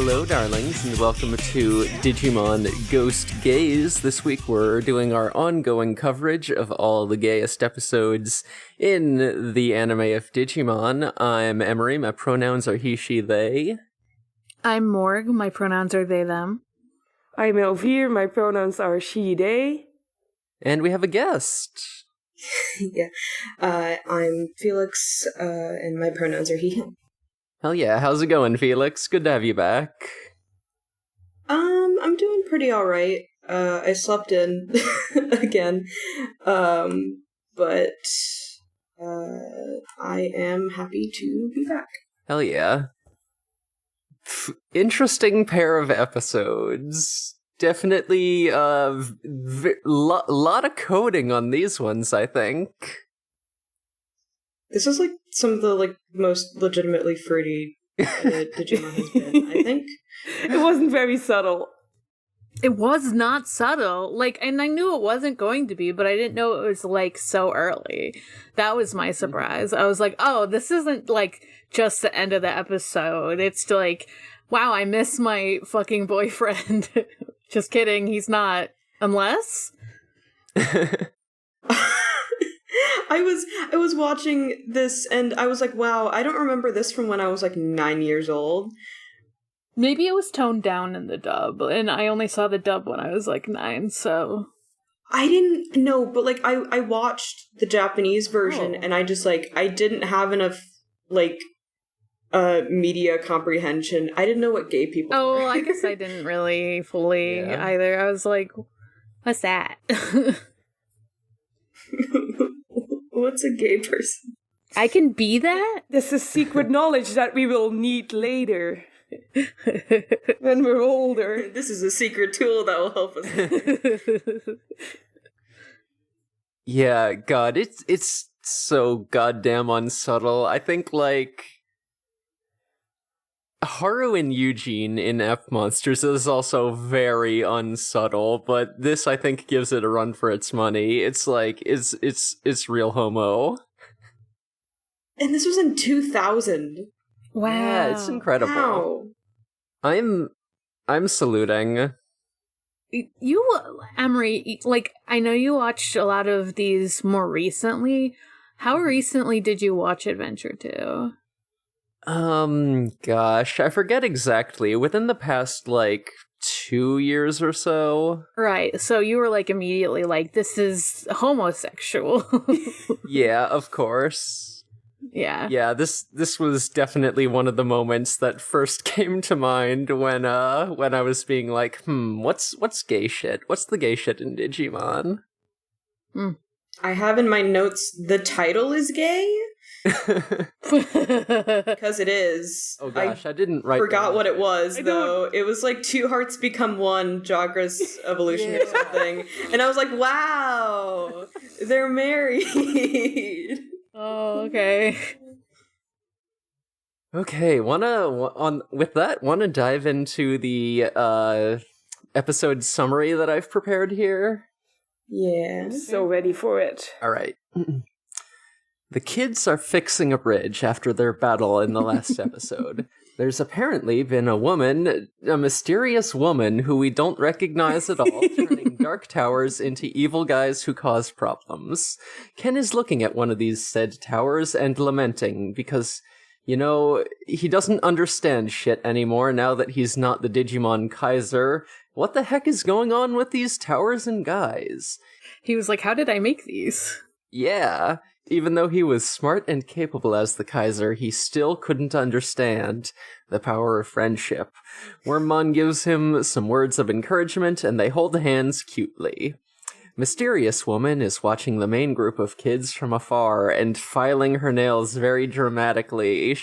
Hello, darlings, and welcome to Digimon Gayest. This week we're doing our ongoing coverage of all the Gayest episodes in the anime of Digimon. I'm Emery, my pronouns are he, she, they. I'm Morg, my pronouns are they, them. I'm Elvire, my pronouns are she, they. And we have a guest. Yeah. I'm Felix, and my pronouns are he, him. Hell yeah, how's it going, Felix? Good to have you back. I'm doing pretty alright. I slept in again. But I am happy to be back. Hell yeah. Interesting pair of episodes. Definitely a lot of coding on these ones, I think. This is some of the most legitimately fruity Digimon has been, I think. It wasn't very subtle. It was not subtle. And I knew it wasn't going to be, but I didn't know it was so early. That was my surprise. I was like, oh, this isn't just the end of the episode. It's wow, I miss my fucking boyfriend. Just kidding, he's not. Unless? I was watching this and I was like, wow, I don't remember this from when I was 9 years old. Maybe it was toned down in the dub, and I only saw the dub when I was 9, so... I didn't know, but I watched the Japanese version and I just I didn't have enough media comprehension. I didn't know what gay people were. Oh, I guess I didn't really fully either. I was like, what's that? What's a gay person? I can be that? This is secret knowledge that we will need later. When we're older. This is a secret tool that will help us. Yeah, God, it's so goddamn unsubtle. I think Haru and Eugene in F Monsters is also very unsubtle, but this I think gives it a run for its money. It's it's real homo. And this was in 2000. Wow. Yeah, it's incredible. Wow. I'm saluting. You, Emery, I know you watched a lot of these more recently. How recently did you watch Adventure 2? Gosh, I forget exactly. Within the past, 2 years or so. Right, so you were immediately this is homosexual. Yeah, of course. Yeah. Yeah, this was definitely one of the moments that first came to mind when I was being what's gay shit? What's the gay shit in Digimon? I have in my notes, the title is gay. Because it is. Oh gosh, I didn't write. Forgot what it was though. It was two hearts become one, Jagra's evolution or something. And I was like, wow, they're married. Oh, okay. Okay, wanna dive into the episode summary that I've prepared here? Yeah. I'm so ready for it. All right. The kids are fixing a bridge after their battle in the last episode. There's apparently been a mysterious woman who we don't recognize at all, turning dark towers into evil guys who cause problems. Ken is looking at one of these said towers and lamenting because, he doesn't understand shit anymore now that he's not the Digimon Kaiser. What the heck is going on with these towers and guys? He was like, how did I make these? Yeah. Even though he was smart and capable as the Kaiser, he still couldn't understand the power of friendship. Wormmon gives him some words of encouragement, and they hold hands cutely. Mysterious Woman is watching the main group of kids from afar and filing her nails very dramatically.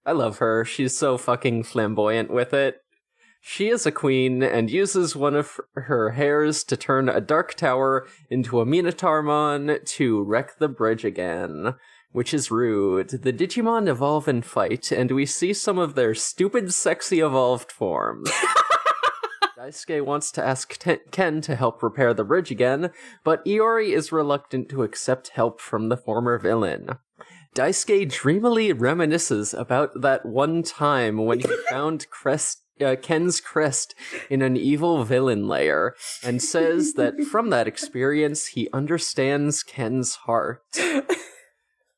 I love her. She's so fucking flamboyant with it. She is a queen and uses one of her hairs to turn a dark tower into a Minotaurmon to wreck the bridge again, which is rude. The Digimon evolve and fight, and we see some of their stupid, sexy evolved forms. Daisuke wants to ask Ken to help repair the bridge again, but Iori is reluctant to accept help from the former villain. Daisuke dreamily reminisces about that one time when he found Ken's crest in an evil villain lair, and says that from that experience he understands Ken's heart.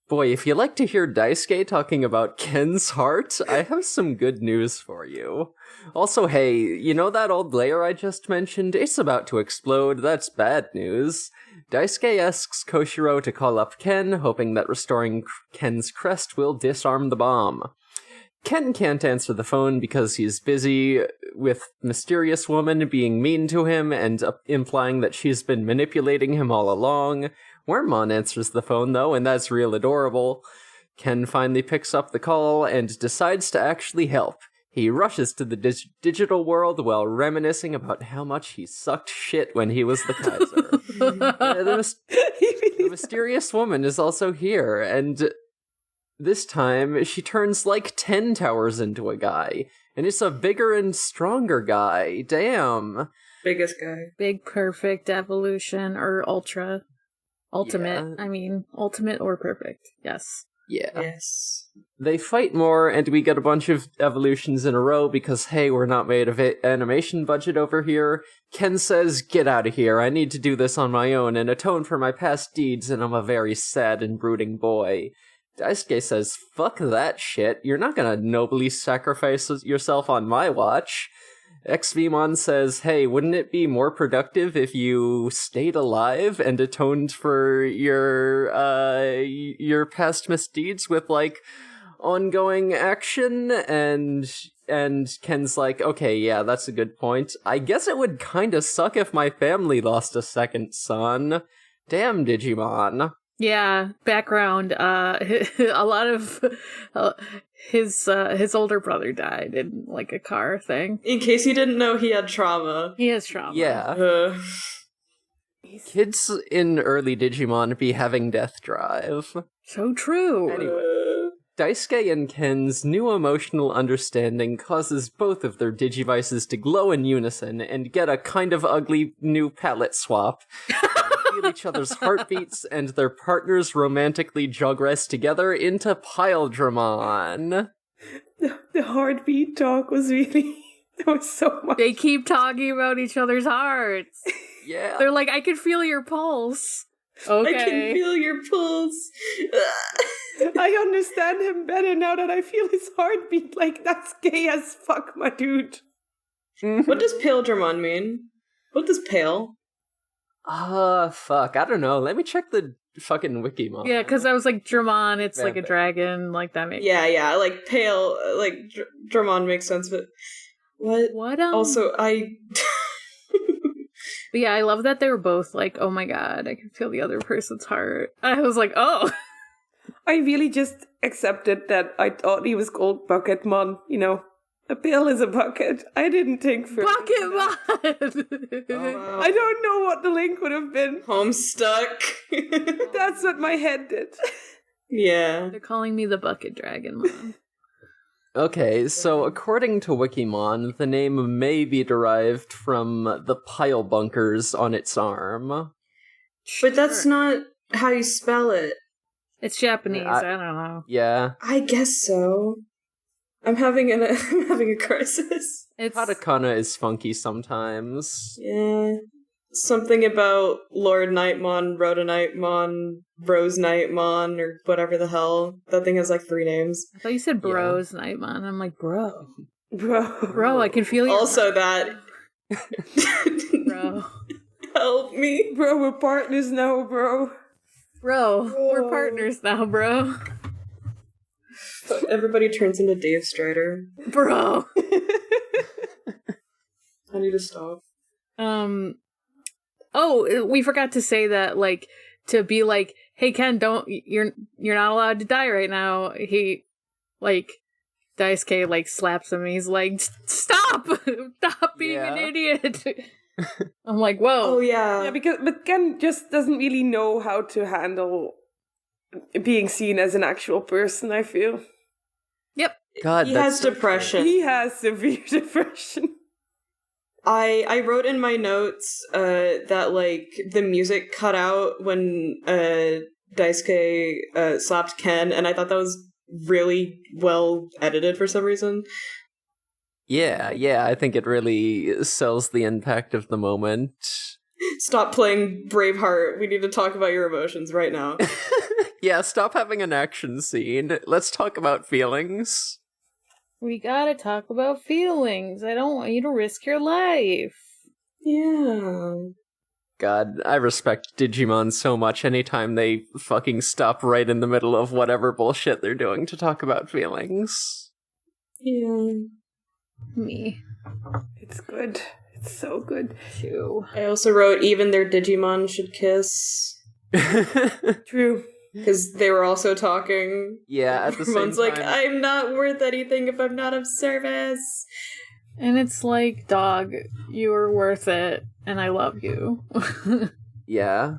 Boy, if you like to hear Daisuke talking about Ken's heart, I have some good news for you. Also, hey, you know that old lair I just mentioned? It's about to explode. That's bad news. Daisuke asks Koshiro to call up Ken, hoping that restoring Ken's crest will disarm the bomb. Ken can't answer the phone because he's busy with mysterious woman being mean to him and implying that she's been manipulating him all along. Wormmon answers the phone, though, and that's real adorable. Ken finally picks up the call and decides to actually help. He rushes to the digital world while reminiscing about how much he sucked shit when he was the Kaiser. The mysterious woman is also here, and this time she turns like 10 towers into a guy, and it's a bigger and stronger guy. Damn. Biggest guy. Big perfect evolution, or ultimate. Yeah. I mean, ultimate or perfect. Yes. Yeah. Yes. They fight more, and we get a bunch of evolutions in a row because, hey, we're not made of animation budget over here. Ken says, get out of here, I need to do this on my own and atone for my past deeds, and I'm a very sad and brooding boy. Daisuke says, fuck that shit, you're not gonna nobly sacrifice yourself on my watch. XVmon says, hey, wouldn't it be more productive if you stayed alive and atoned for your past misdeeds with, like, ongoing action? And Ken's like, okay, yeah, that's a good point. I guess it would kinda suck if my family lost a second son. Damn, Digimon. Yeah, background, a lot of his older brother died in, like, a car thing. In case you didn't know, he had trauma. He has trauma. Yeah. Kids in early Digimon be having death drive. So true. Anyway, Daisuke and Ken's new emotional understanding causes both of their Digivices to glow in unison and get a kind of ugly new palette swap. Feel each other's heartbeats, and their partners romantically progress together into Piledramon. The heartbeat talk was really... There was so much. They keep talking about each other's hearts. Yeah. They're like, I can feel your pulse. Okay. I can feel your pulse. I understand him better now that I feel his heartbeat. Like, that's gay as fuck, my dude. What does Piledramon mean? What does pale? Fuck, I don't know. Let me check the fucking wiki, Mom. Yeah, because I was like, Dramon, it's like a dragon, like that makes Yeah, like pale, like Dramon makes sense, but what? What, Also, But yeah, I love that they were both like, oh my god, I can feel the other person's heart. I was like, oh. I really just accepted that I thought he was called Bucketmon, you know. A pill is a bucket. I didn't think for Bucketmon! I don't know what the link would have been. Homestuck. That's what my head did. Yeah. They're calling me the Bucket Dragon Mom. Okay, so according to Wikimon, the name may be derived from the pile bunkers on its arm. But that's not how you spell it. It's Japanese, I don't know. Yeah. I guess so. I'm having a crisis. It's Katakana is funky sometimes. Yeah. Something about Lord Nightmon, Rhodonightmon, Rose Nightmon, or whatever the hell. That thing has like 3 names. I thought you said bros, Nightmon. I'm like, bro. Bro. Bro, I can feel your Also that. Bro. Help me. Bro, we're partners now, bro. Bro, we're partners now, bro. Everybody turns into Dave Strider. Bro. I need to stop. Oh, we forgot to say that, like, to be like, hey Ken, you're not allowed to die right now. He, like, Daisuke, like, slaps him and he's like, stop being an idiot. I'm like, whoa. Oh yeah. Yeah, but Ken just doesn't really know how to handle being seen as an actual person, I feel. Yep. God, he has depression. He has severe depression. I wrote in my notes that like the music cut out when Daisuke slapped Ken, and I thought that was really well edited for some reason. Yeah, I think it really sells the impact of the moment. Stop playing Braveheart. We need to talk about your emotions right now. Yeah, stop having an action scene. Let's talk about feelings. We gotta talk about feelings. I don't want you to risk your life. Yeah. God, I respect Digimon so much anytime they fucking stop right in the middle of whatever bullshit they're doing to talk about feelings. Yeah. Me It's good. It's so good. too. I also wrote, even their Digimon should kiss. True. Because they were also talking. Yeah, at the same Everyone's time. like, I'm not worth anything if I'm not of service. And it's like, dog, you are worth it, and I love you. Yeah.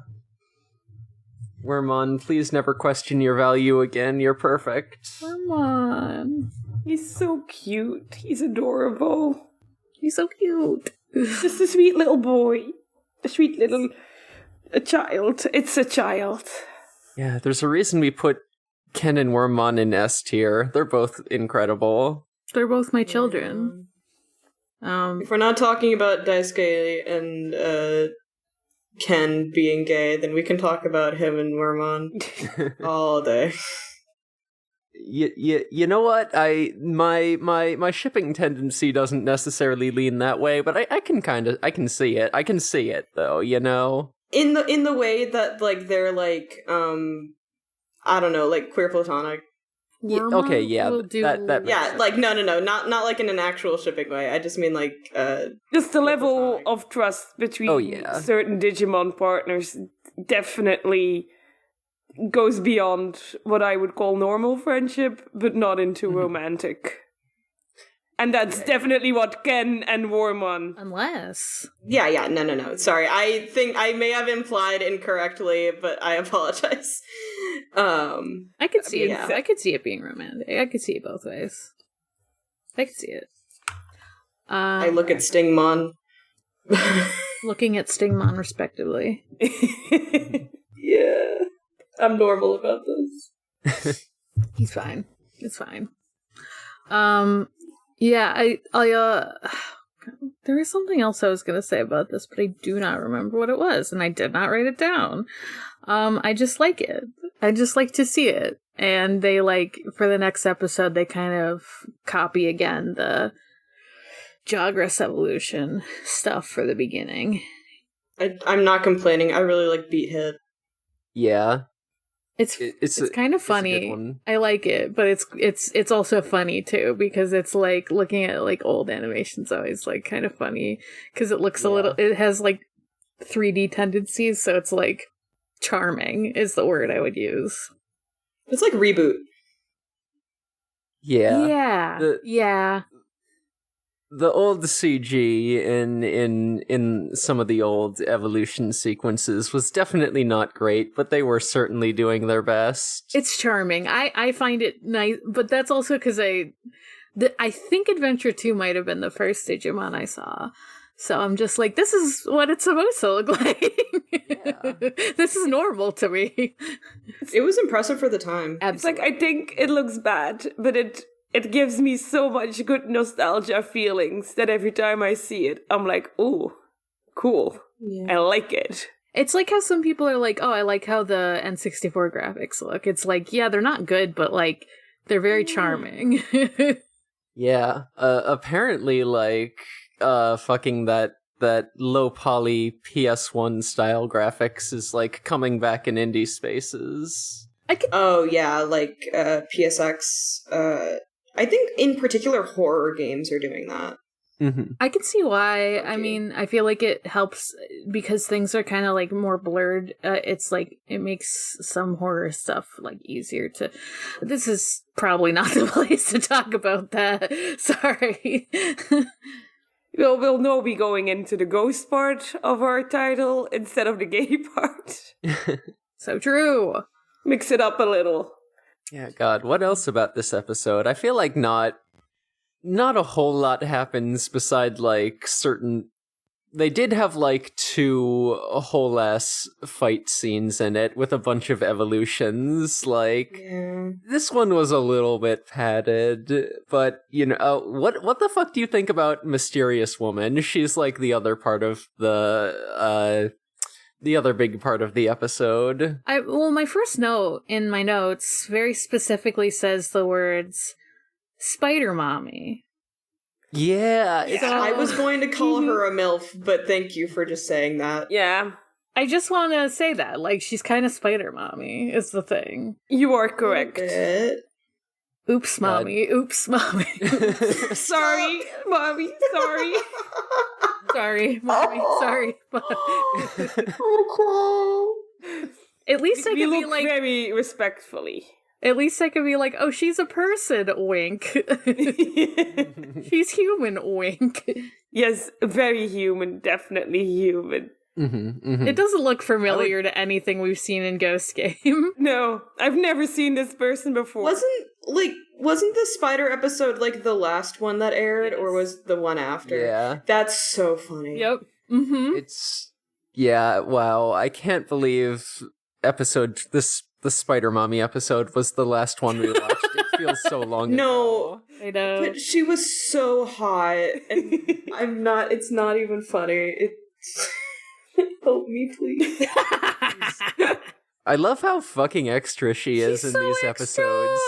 Wormon, please never question your value again. You're perfect. Come on. He's so cute. He's adorable. He's so cute. Just a sweet little boy. A sweet little child. It's a child. Yeah, there's a reason we put Ken and Wormon in S tier. They're both incredible. They're both my children. If we're not talking about Daisuke and Ken being gay, then we can talk about him and Wormon all day. You know what? My shipping tendency doesn't necessarily lean that way, but I can see it. I can see it though, you know? In the way that like they're like I don't know, like queer platonic. Yeah, okay, yeah, will do- that makes Yeah, sense. like no, not like in an actual shipping way. I just mean like Just the level platonic. of trust between Oh, yeah. certain Digimon partners definitely goes beyond what I would call normal friendship, but not into romantic. And that's definitely what Ken and Wormon. Unless. yeah, no. Sorry. I think I may have implied incorrectly, but I apologize. I could see it. yeah. I could see it being romantic. I could see it both ways. I could see it. I look at Stingmon. Looking at Stingmon respectively. Yeah. I'm normal about this. He's fine. It's fine. Yeah, I there is something else I was gonna say about this, but I do not remember what it was, and I did not write it down. I just like it. I just like to see it. And they for the next episode, they kind of copy again the Jagras evolution stuff for the beginning. I'm not complaining. I really like Beat Hit. Yeah. It's kind of it's a good funny. one. I like it, but it's also funny too, because it's like looking at like old animation's always like kind of funny because it looks it has like 3D tendencies, so it's like charming is the word I would use. It's like Reboot. Yeah. Yeah. The old CG in some of the old evolution sequences was definitely not great, but they were certainly doing their best. It's charming. I find it nice, but that's also because I think Adventure 2 might have been the first Digimon I saw. So I'm just like, this is what it's supposed to look like. Yeah. This is normal to me. It was impressive for the time. It's like, I think it looks bad, but it gives me so much good nostalgia feelings that every time I see it, I'm like, ooh, cool. Yeah. I like it. It's like how some people are like, oh, I like how the N64 graphics look. It's like, yeah, they're not good, but like, they're very charming. Yeah. Apparently, fucking that low poly PS1 style graphics is like coming back in indie spaces. Oh yeah, like PSX. I think in particular horror games are doing that. Mm-hmm. I can see why. I Okay. mean, I feel like it helps because things are kind of like more blurred. It's like it makes some horror stuff like easier to. This is probably not the place to talk about that. Sorry. We'll now be going into the ghost part of our title instead of the gay part. So true. Mix it up a little. Yeah, God, what else about this episode? I feel like not a whole lot happens beside like certain they did have like 2 whole ass fight scenes in it with a bunch of evolutions. Like this one was a little bit padded, but you know, what the fuck do you think about Mysterious Woman? She's like the other part of the other big part of the episode. Well, my first note in my notes very specifically says the words Spider Mommy. Yeah, I was going to call her a MILF, but thank you for just saying that. Yeah. I just want to say that. Like, she's kind of Spider Mommy, is the thing. You are correct. Oops, Mommy. Oops, Mommy. Sorry, Mommy. Sorry. Sorry, Mommy. Sorry. At least I We can be look like... very respectfully. At least I could be like, oh, she's a person, wink. She's human, wink. Yes, very human, definitely human. It doesn't look familiar to anything we've seen in Ghost Game. No, I've never seen this person before. Wasn't the spider episode like the last one that aired, or was the one after? Yeah. That's so funny. Yep. Wow, I can't believe the Spider Mommy episode was the last one we watched. It feels so long ago. I know. But she was so hot, and it's not even funny. Help me, please. I love how fucking extra she is in these episodes.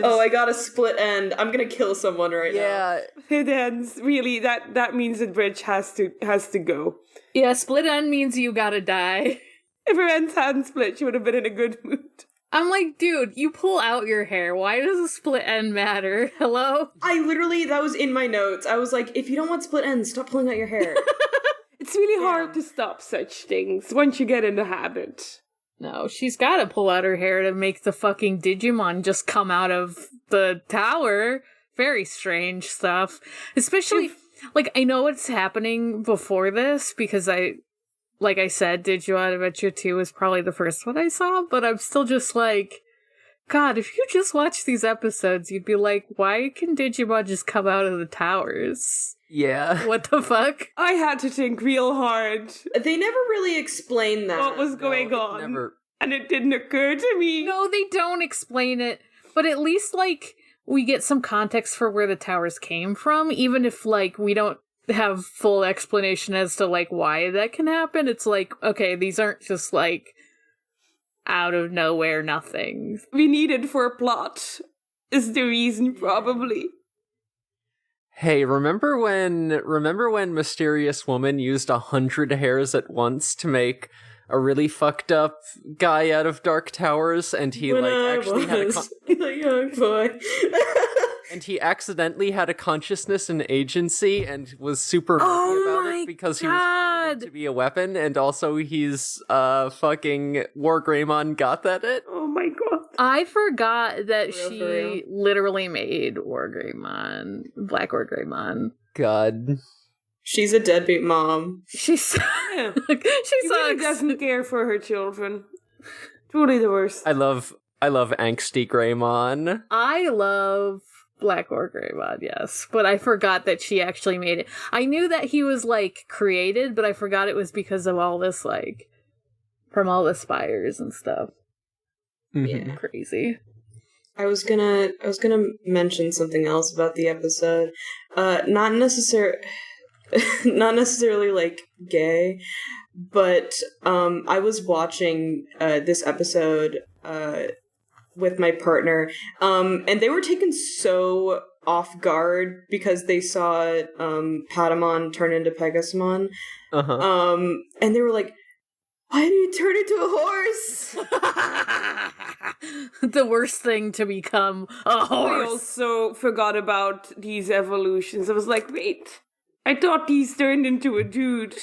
Oh, I got a split end. I'm gonna kill someone right now. Yeah. It ends. Really, that means the bridge has to go. Yeah, split end means you gotta die. If her ends hadn't split, she would have been in a good mood. I'm like, dude, you pull out your hair. Why does a split end matter? Hello? That was in my notes. I was like, if you don't want split ends, stop pulling out your hair. It's really hard to stop such things once you get in the habit. No, she's gotta pull out her hair to make the fucking Digimon just come out of the tower. Very strange stuff. Especially, I know what's happening before this, because like I said, Digimon Adventure 2 was probably the first one I saw, but I'm still just like, God, if you just watch these episodes, you'd be like, why can Digimon just come out of the towers? Yeah. What the fuck? I had to think real hard. They never really explained that. What was going on? And it didn't occur to me. No, they don't explain it, but at least, we get some context for where the towers came from, even if, we don't have full explanation as to, why that can happen. It's like, okay, these aren't just, out of nowhere nothing. We need it for a plot, is the reason, probably. Hey, remember when Mysterious Woman used 100 hairs at once to make a really fucked up guy out of Dark Towers, and he actually had a young boy. And he accidentally had a consciousness and agency and was super moody about it because he was created to be a weapon, and also he's fucking War Greymon got that it. Oh my god. I forgot that she literally made War Greymon, Black War Greymon. God. She's a deadbeat mom. She really doesn't care for her children. Truly the worst. I love angsty Greymon. I love Black War Greymon, yes, but I forgot that she actually made it. I knew that he was created, but I forgot it was because of all this from all the spires and stuff. Mm-hmm. Yeah, crazy. I was gonna mention something else about the episode. Not necessarily gay, but I was watching this episode with my partner, and they were taken so off guard because they saw Patamon turn into Pegasamon. And they were like, why did he turn into a horse? The worst thing to become a horse. I also forgot about these evolutions. I was like, wait, I thought he's turned into a dude.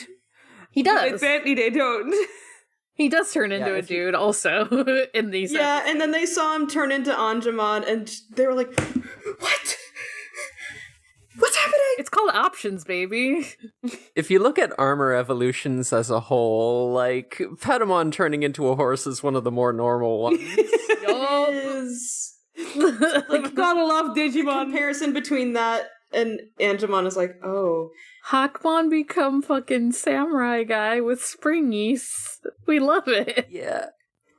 He does. But apparently they don't. He does turn into a dude also in these episodes. And then they saw him turn into Angemon, and they were like, what? What's happening? It's called options, baby. If you look at armor evolutions as a whole, Patamon turning into a horse is one of the more normal ones. Gotta love Digimon. The comparison between that And Angemon is like, oh. Hawkmon become fucking samurai guy with springies. We love it. Yeah.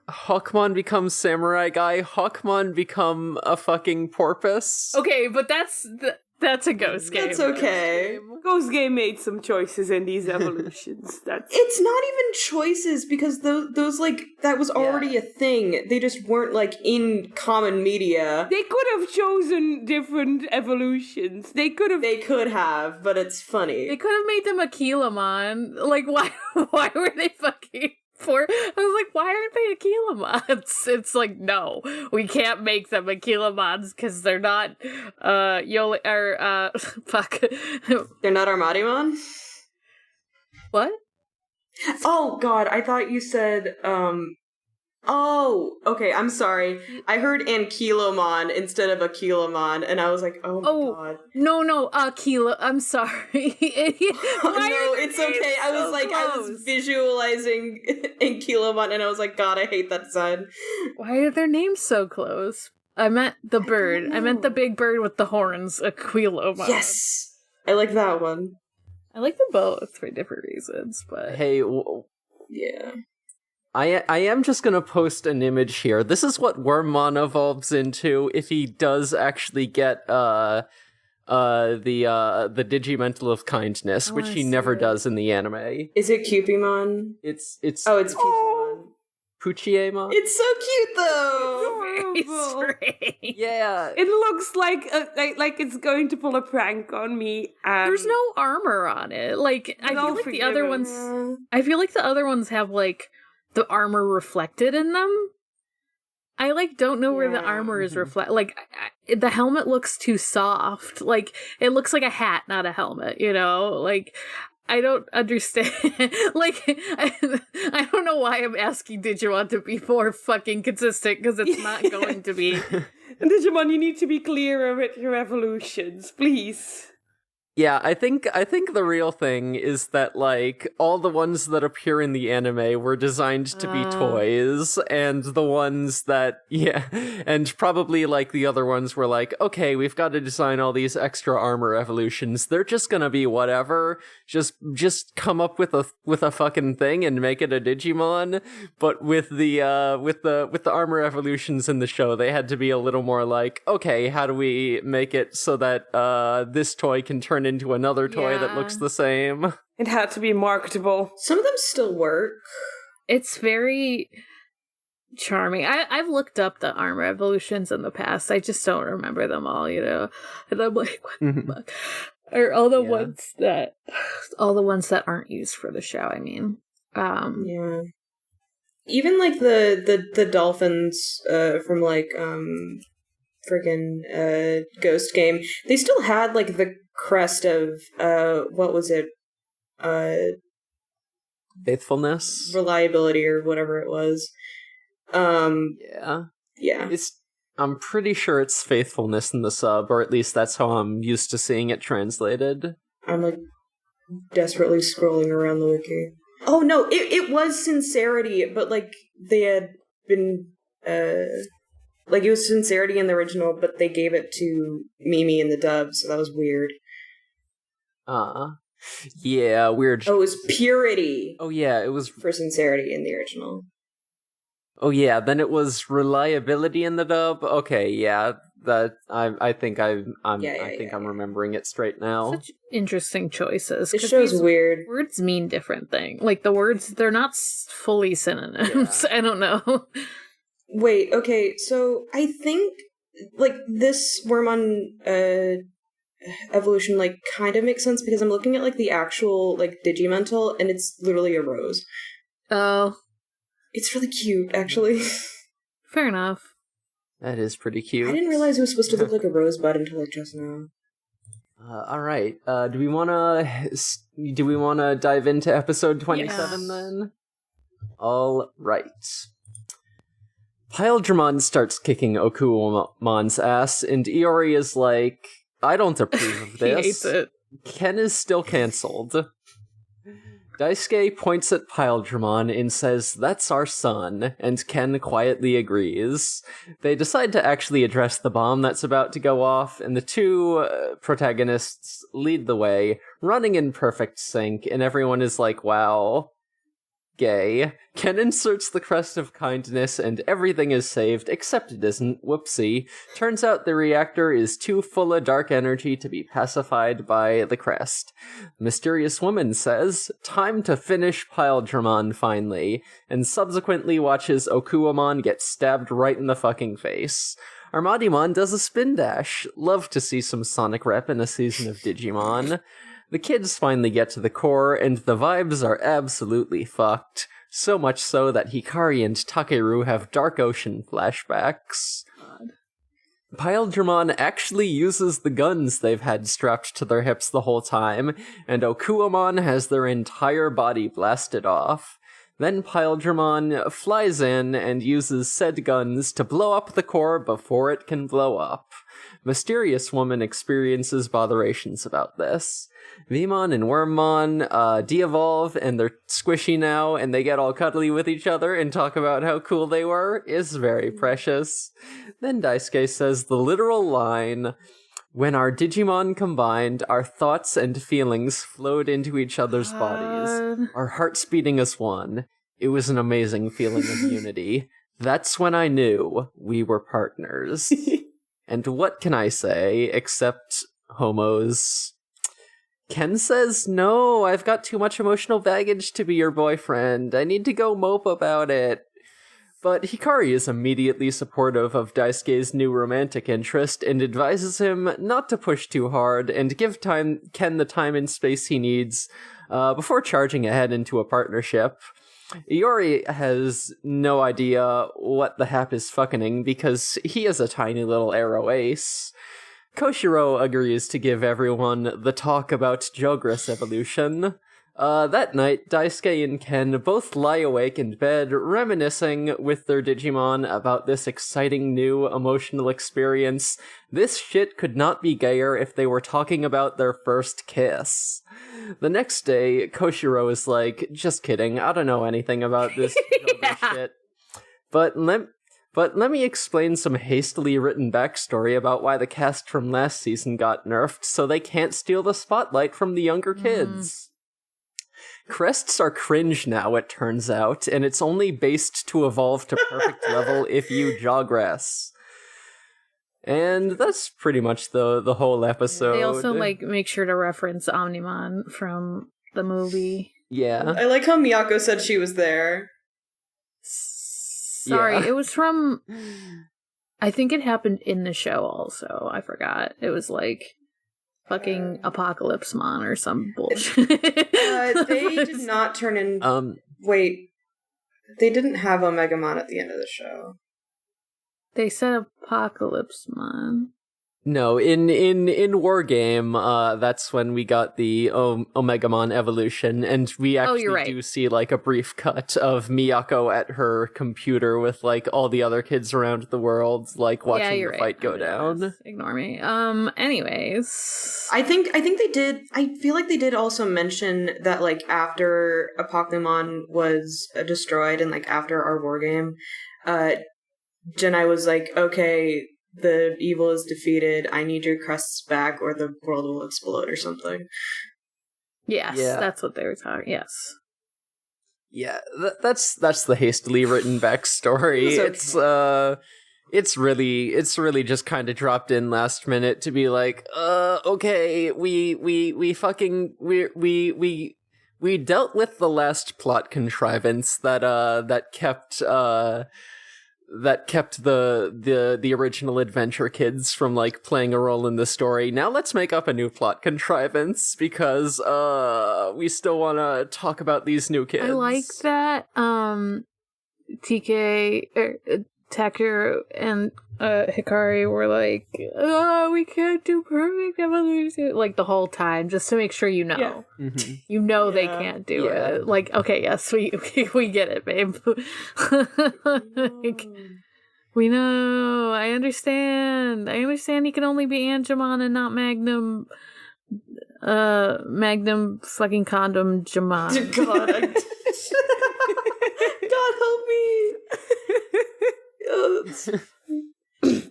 Hawkmon becomes samurai guy. Hawkmon become a fucking porpoise. Okay, but that's a ghost game. That's okay. Ghost Game made some choices in these evolutions. That's It's not even choices because those like that was already a thing. They just weren't like in common media. they could have chosen different evolutions. They could have, But it's funny. They could have made them Aquilamon. Like, why were they fucking for? I was like, why aren't they Aquilamons? It's like, no, we can't make them Aquilamons because they're not, fuck. They're not Armadimon? What? Oh god, I thought you said oh, okay, I'm sorry. I heard Ankylomon instead of Aquilamon, and I was like, oh my god. No, Aquila. I'm sorry. No, it's okay. I was like, I was visualizing Ankylomon, and I was like, god, I hate that design. Why are their names so close? I meant the bird. I meant the big bird with the horns, Aquilomon. Yes! I like that one. I like them both for different reasons, but... Hey, Yeah. I am just gonna post an image here. This is what Wormmon evolves into if he does actually get the Digimental of Kindness, which he never does in the anime. Is it Cupimon? It's Oh, it's Cupimon. Puchiemon? It's so cute though! Very strange. Yeah. It looks like it's going to pull a prank on me. There's no armor on it. Like, I feel like the other ones... I feel like the other ones have, like, the armor reflected in them. I, like, don't know where the armor is reflected. Like, the helmet looks too soft. Like, it looks like a hat, not a helmet, you know? Like, I don't understand. Like, I don't know why I'm asking Digimon to be more fucking consistent, because it's not going to be. Digimon, you need to be clearer with your evolutions, please. Yeah, I think the real thing is that, like, all the ones that appear in the anime were designed to be toys, and the ones that, and probably, like, the other ones were like, okay, we've got to design all these extra armor evolutions. They're just gonna be whatever. Just come up with a fucking thing and make it a Digimon. But with the armor evolutions in the show, they had to be a little more like, okay, how do we make it so that this toy can turn into another toy that looks the same? It had to be marketable. Some of them still work. It's very charming. I've looked up the armor evolutions in the past. I just don't remember them all, you know? And I'm like, what the fuck? Or all the ones that aren't used for the show, I mean. Yeah. Even, like, the dolphins from, like, friggin' Ghost Game, they still had, like, the crest of, what was it? Faithfulness? Reliability or whatever it was. Yeah. I'm pretty sure it's faithfulness in the sub, or at least that's how I'm used to seeing it translated. I'm, like, desperately scrolling around the wiki. Oh, no, it was sincerity, but, like, they had been, like, it was sincerity in the original, but they gave it to Mimi in the dub, so that was weird. Yeah, weird. Oh, it was purity. Oh, yeah, it was... For sincerity in the original. Oh, yeah, then it was reliability in the dub? Okay, yeah, that... I think I'm remembering it straight now. Such interesting choices. This show's weird. Words mean different things. Like, the words, they're not fully synonyms. Yeah. I don't know. Wait, okay, so I think, like, this Wormmon evolution, like, kind of makes sense because I'm looking at, like, the actual, like, Digimental, and it's literally a rose. Oh. It's really cute, actually. Fair enough. That is pretty cute. I didn't realize it was supposed to look like a rosebud until, like, just now. All right. Do we want to dive into episode 27 then? All right. Pyledramon starts kicking Okumon's ass, and Iori is like, I don't approve of this. He hates it. Ken is still cancelled. Daisuke points at Piledramon and says, "That's our son," and Ken quietly agrees. They decide to actually address the bomb that's about to go off, and the two protagonists lead the way, running in perfect sync, and everyone is like, wow, gay. Ken inserts the crest of kindness, and everything is saved, except it isn't. Whoopsie. Turns out the reactor is too full of dark energy to be pacified by the crest. Mysterious woman says, "Time to finish Piledramon finally," and subsequently watches Okuamon get stabbed right in the fucking face. Armadimon does a spin dash. Love to see some Sonic rep in a season of Digimon. The kids finally get to the core, and the vibes are absolutely fucked. So much so that Hikari and Takeru have Dark Ocean flashbacks. Piledramon actually uses the guns they've had strapped to their hips the whole time, and Okuamon has their entire body blasted off. Then Piledramon flies in and uses said guns to blow up the core before it can blow up. Mysterious Woman experiences botherations about this. Vemon and Wormmon de-evolve, and they're squishy now, and they get all cuddly with each other and talk about how cool they were. Is very precious. Then Daisuke says the literal line, "When our Digimon combined, our thoughts and feelings flowed into each other's bodies, our hearts beating as one. It was an amazing feeling of unity. That's when I knew we were partners." And what can I say, except homos? Ken says, "No, I've got too much emotional baggage to be your boyfriend. I need to go mope about it." But Hikari is immediately supportive of Daisuke's new romantic interest and advises him not to push too hard and give Ken the time and space he needs before charging ahead into a partnership. Iori has no idea what the hap is fucking because he is a tiny little arrow ace. Koshiro agrees to give everyone the talk about Jogress evolution. That night, Daisuke and Ken both lie awake in bed, reminiscing with their Digimon about this exciting new emotional experience. This shit could not be gayer if they were talking about their first kiss. The next day, Koshiro is like, "Just kidding, I don't know anything about this Jogress shit. But let me explain some hastily written backstory about why the cast from last season got nerfed so they can't steal the spotlight from the younger kids." Crests are cringe now, it turns out, and it's only based to evolve to perfect level if you Jogress. And that's pretty much the whole episode. They also make sure to reference Omnimon from the movie. Yeah. I like how Miyako said she was there. Sorry, Yeah. it was from... I think it happened in the show also. I forgot. It was like fucking Apocalypse Mon or some bullshit. They did not turn in... Wait. They didn't have Omegamon at the end of the show. They said Apocalypse Mon. No, in Wargame, that's when we got the Omegamon evolution, and we actually do see like a brief cut of Miyako at her computer with like all the other kids around the world, like watching the fight go down. Ignore me. Anyways, I think they did. I feel like they did also mention that like after Apocalypse was destroyed and like after our Wargame, Genai was like, "Okay, the evil is defeated. I need your crests back or the world will explode," or something. Yes, that's what they were talking. Yes. Yeah, that's the hastily written backstory. It's really just kind of dropped in last minute to be like, okay, we dealt with the last plot contrivance that kept the original Adventure kids from like playing a role in the story. Now let's make up a new plot contrivance because we still want to talk about these new kids. I like that Takeru and Hikari were like, "Oh, we can't do perfect evolution," like the whole time, just to make sure you know. Yeah. Mm-hmm. You know they can't do it. Like, okay, yes, we get it, babe. Like, we know. I understand. He can only be Angemon and not Magnum. Magnum fucking condom Jamon. God, God help me. Oh,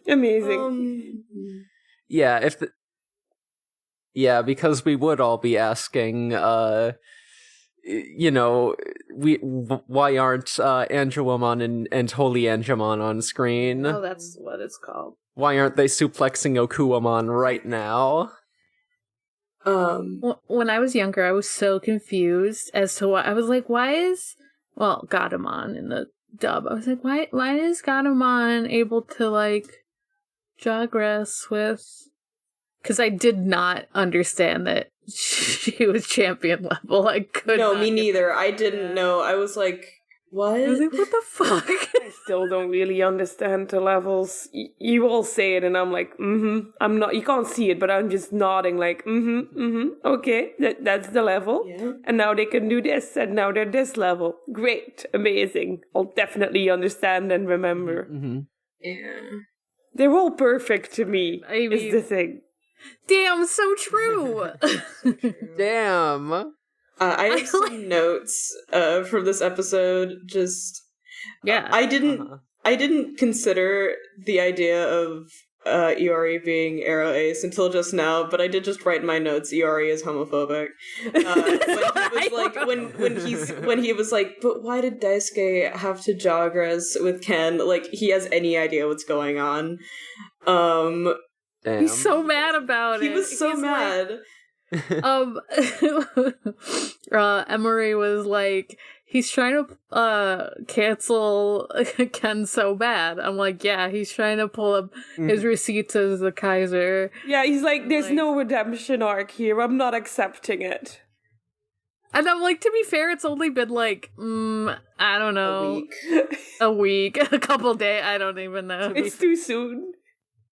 Amazing. Yeah, because we would all be asking, why aren't Angelomon and Holy Angemon on screen? Oh, that's what it's called. Why aren't they suplexing Okuamon right now? When I was younger, I was so confused as to why. I was like, why is Gatomon in the dub? I was like, why is Gatomon able to like Jogress with? Because I did not understand that she was champion level. I could. No, not me get neither. that. I didn't know. I was like, what? I was like, what the fuck? I still don't really understand the levels. You all say it, and I'm like, I'm not. You can't see it, but I'm just nodding, like, okay, that's the level. Yeah. And now they can do this, and now they're this level. Great, amazing. I'll definitely understand and remember. Mm-hmm. Yeah. They're all perfect to me. I mean- is the thing. Damn, so true. Damn. I have some notes from this episode. Just Yeah. I didn't consider the idea of Iori being Arrow Ace until just now, but I did just write in my notes Iori is homophobic. When he was like, but why did Daisuke have to Jogress with Ken? Like he has any idea what's going on. Damn. He's so mad about it. He was so He's mad. Emery was like, he's trying to cancel Ken so bad. I'm like, yeah, he's trying to pull up his receipts as the Kaiser. Yeah, he's like, there's no redemption arc here. I'm not accepting it. And I'm like, to be fair, it's only been like, I don't know, a week, a couple days, I don't even know. It's too soon.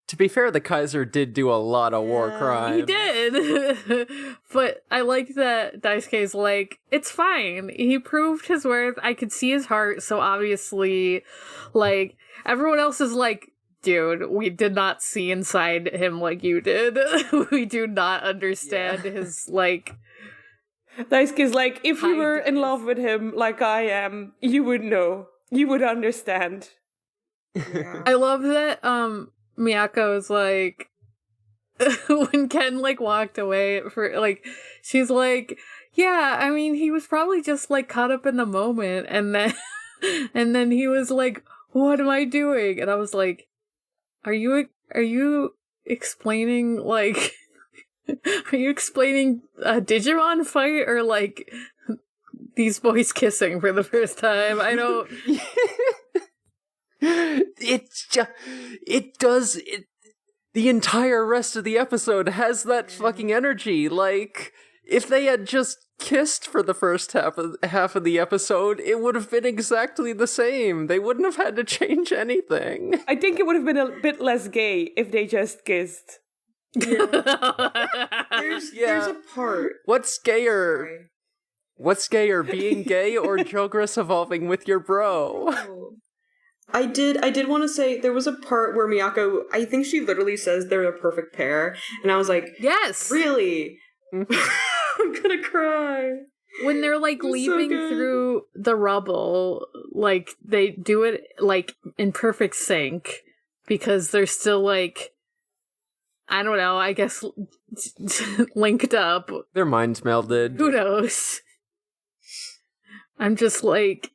To be fair, the Kaiser did do a lot of war crimes. He did. But I like that Daisuke's like, it's fine. He proved his worth. I could see his heart. So obviously, like, everyone else is like, dude, we did not see inside him like you did. We do not understand his, like... Daisuke's like, if you were in love with him like I am, you would know. You would understand. Yeah. I love that, Miyako is like, when Ken, like, walked away for, like, she's like, yeah, I mean, he was probably just, like, caught up in the moment, and then he was like, what am I doing? And I was like, are you explaining, like, are you explaining a Digimon fight, or, like, these boys kissing for the first time? I don't... The entire rest of the episode has that fucking energy. Like, if they had just kissed for the first half of the episode, it would have been exactly the same. They wouldn't have had to change anything. I think it would have been a bit less gay if they just kissed. There's a part. What's gayer? Sorry. What's gayer, being gay or Jogress evolving with your bro? I did want to say there was a part where Miyako, I think she literally says they're a perfect pair, and I was like, Yes! really? I'm gonna cry. When they're, like, It was so leaving good. through the rubble, like, they do it, like, in perfect sync, because they're still, like, I don't know, I guess, linked up. Their minds melded. Who knows? I'm just like,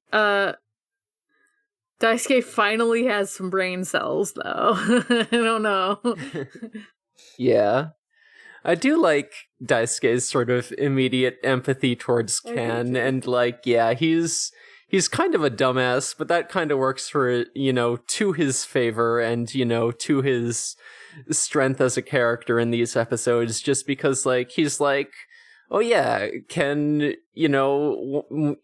Daisuke finally has some brain cells, though. I don't know. Yeah. I do like Daisuke's sort of immediate empathy towards Ken, and like, yeah, he's kind of a dumbass, but that kind of works for, to his favor and, to his strength as a character in these episodes, just because, like, he's like, oh yeah, Ken,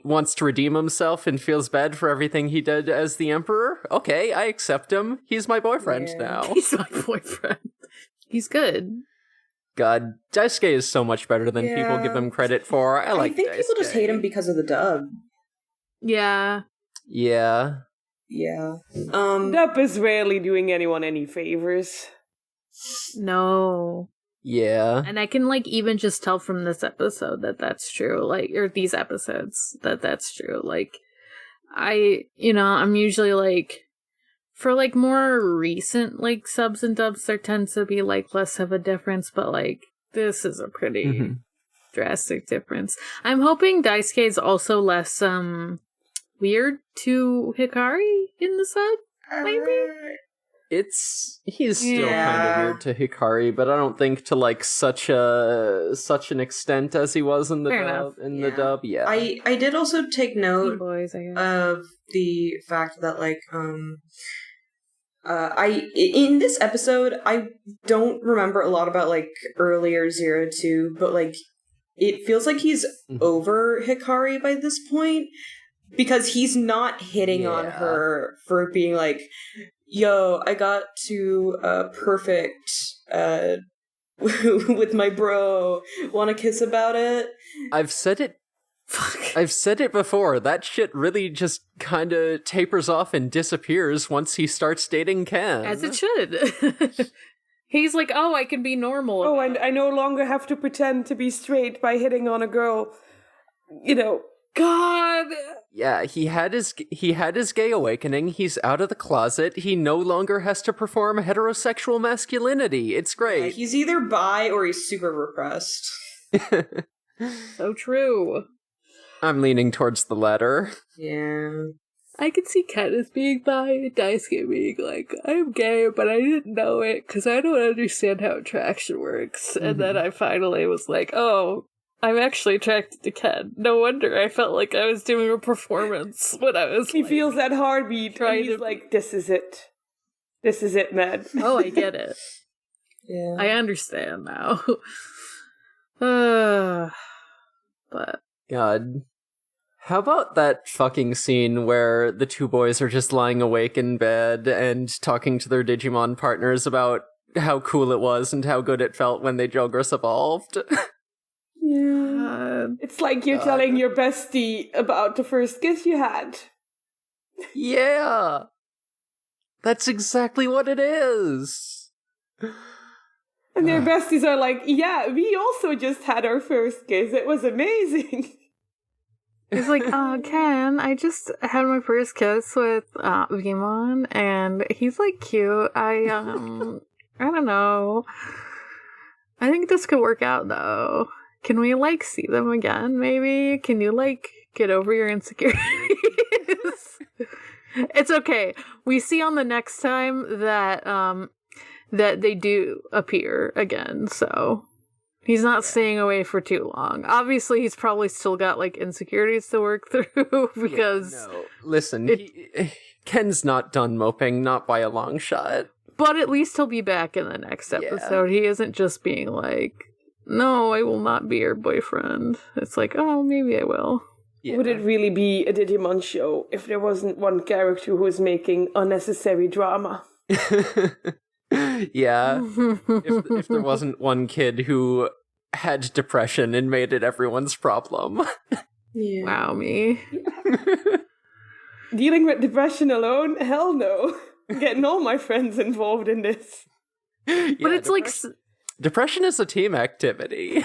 wants to redeem himself and feels bad for everything he did as the Emperor. Okay, I accept him. He's my boyfriend now. He's my boyfriend. He's good. God, Daisuke is so much better than people give him credit for. I like think people just Daisuke. hate him because of the dub. Yeah. Yeah. Yeah. Dub is rarely doing anyone any favors. No. Yeah. And I can, like, even just tell from this episode that that's true. Like, or these episodes that that's true. Like, I'm usually, like, for, like, more recent, like, subs and dubs, there tends to be, like, less of a difference. But, like, this is a pretty drastic difference. I'm hoping Daisuke is also less, weird to Hikari in the sub, maybe? He's still kind of weird to Hikari, but I don't think to like such an extent as he was in the Fair dub. Yeah. I did also take note Boys, I guess. of the fact that like in this episode I don't remember a lot about like earlier 02, but like it feels like he's over Hikari by this point because he's not hitting on her for being like, yo, I got to perfect with my bro. Want to kiss about it? I've said it. I've said it before. That shit really just kind of tapers off and disappears once he starts dating Ken. As it should. He's like, oh, I can be normal. Oh, and I no longer have to pretend to be straight by hitting on a girl. You know. God. Yeah, he had his gay awakening. He's out of the closet. He no longer has to perform heterosexual masculinity. It's great. Yeah, he's either bi or he's super repressed. So true. I'm leaning towards the latter. Yeah. I could see Ken as being bi and Daisuke being like, I'm gay, but I didn't know it because I don't understand how attraction works. And then I finally was like, oh, I'm actually attracted to Ken. No wonder I felt like I was doing a performance when I was He like, feeel that heartbeat and he's like, this is it. This is it, man. Oh, I get it. Yeah. I understand now. But God. How about that fucking scene where the two boys are just lying awake in bed and talking to their Digimon partners about how cool it was and how good it felt when they Jogras evolved? Yeah. It's like you're telling your bestie about the first kiss you had. Yeah! That's exactly what it is! And their besties are like, yeah, we also just had our first kiss. It was amazing. he's like, Ken, I just had my first kiss with Vimon, and he's like cute. I don't know. I think this could work out though. Can we like see them again? Maybe? Can you like get over your insecurities? It's okay. We see on the next time that that they do appear again, so he's not staying away for too long. Obviously, he's probably still got like insecurities to work through because no. Listen, Ken's not done moping, not by a long shot. But at least he'll be back in the next episode. He isn't just being like, no, I will not be your boyfriend. It's like, oh, maybe I will. Yeah. Would it really be a Digimon show if there wasn't one character who was making unnecessary drama? Yeah. if there wasn't one kid who had depression and made it everyone's problem. Yeah. Wow, me. Dealing with depression alone? Hell no. Getting all my friends involved in this. But it's like... Depression is a team activity.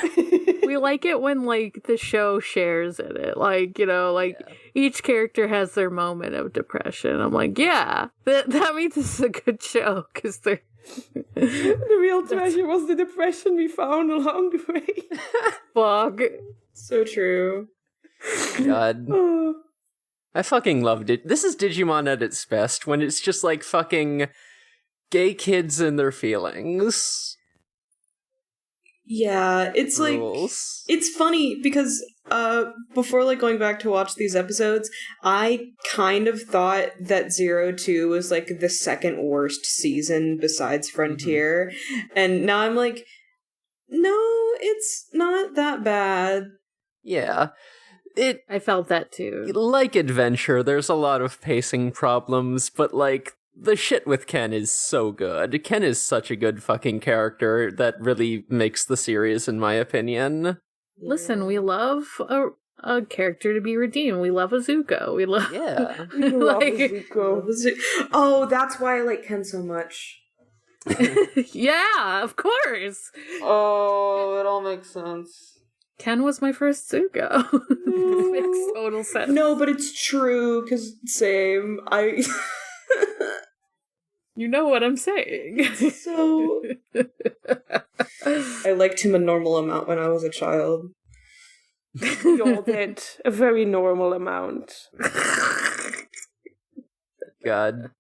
We like it when, like, the show shares in it. Like, you know, like, each character has their moment of depression. I'm like, yeah, that means it's a good show, because they're... The real treasure was the depression we found along the way. Fuck. So true. God. I fucking loved it. This is Digimon at its best, when it's just, like, fucking gay kids and their feelings. Yeah, it's Rules. like, it's funny because before like going back to watch these episodes, I kind of thought that 02 was like the second worst season besides Frontier, and now I'm like, no, it's not that bad. Yeah. I felt that too. Like Adventure, there's a lot of pacing problems, but like, the shit with Ken is so good. Ken is such a good fucking character that really makes the series, in my opinion. Listen, we love a character to be redeemed. We love a Zuko. We love... Yeah. We love Like- Zuko. Oh, that's why I like Ken so much. Yeah, of course. Oh, it all makes sense. Ken was my first Zuko. This makes total sense. No, but it's true, because same. You know what I'm saying. So... I liked him a normal amount when I was a child. We all did. A very normal amount. God.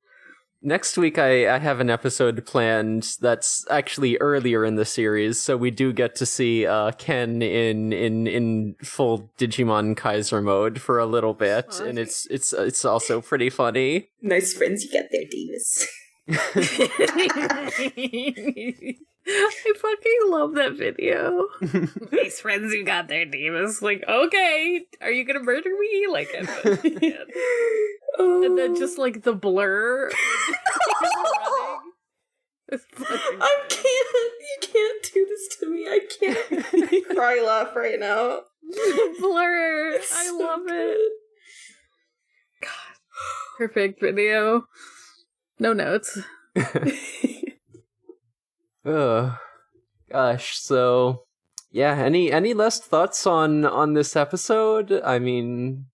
Next week I have an episode planned that's actually earlier in the series, so we do get to see Ken in full Digimon Kaiser mode for a little bit, and it's also pretty funny. Nice friends you get there, Davis. I fucking love that video. Nice friends you got there, Davis. Like, okay, are you gonna murder me? Like, and then just like the blur. I can't. You can't do this to me. I can't cry laugh right now. Blur. I love it. God. Perfect video. No notes. Gosh, so yeah, any last thoughts on this episode? I mean,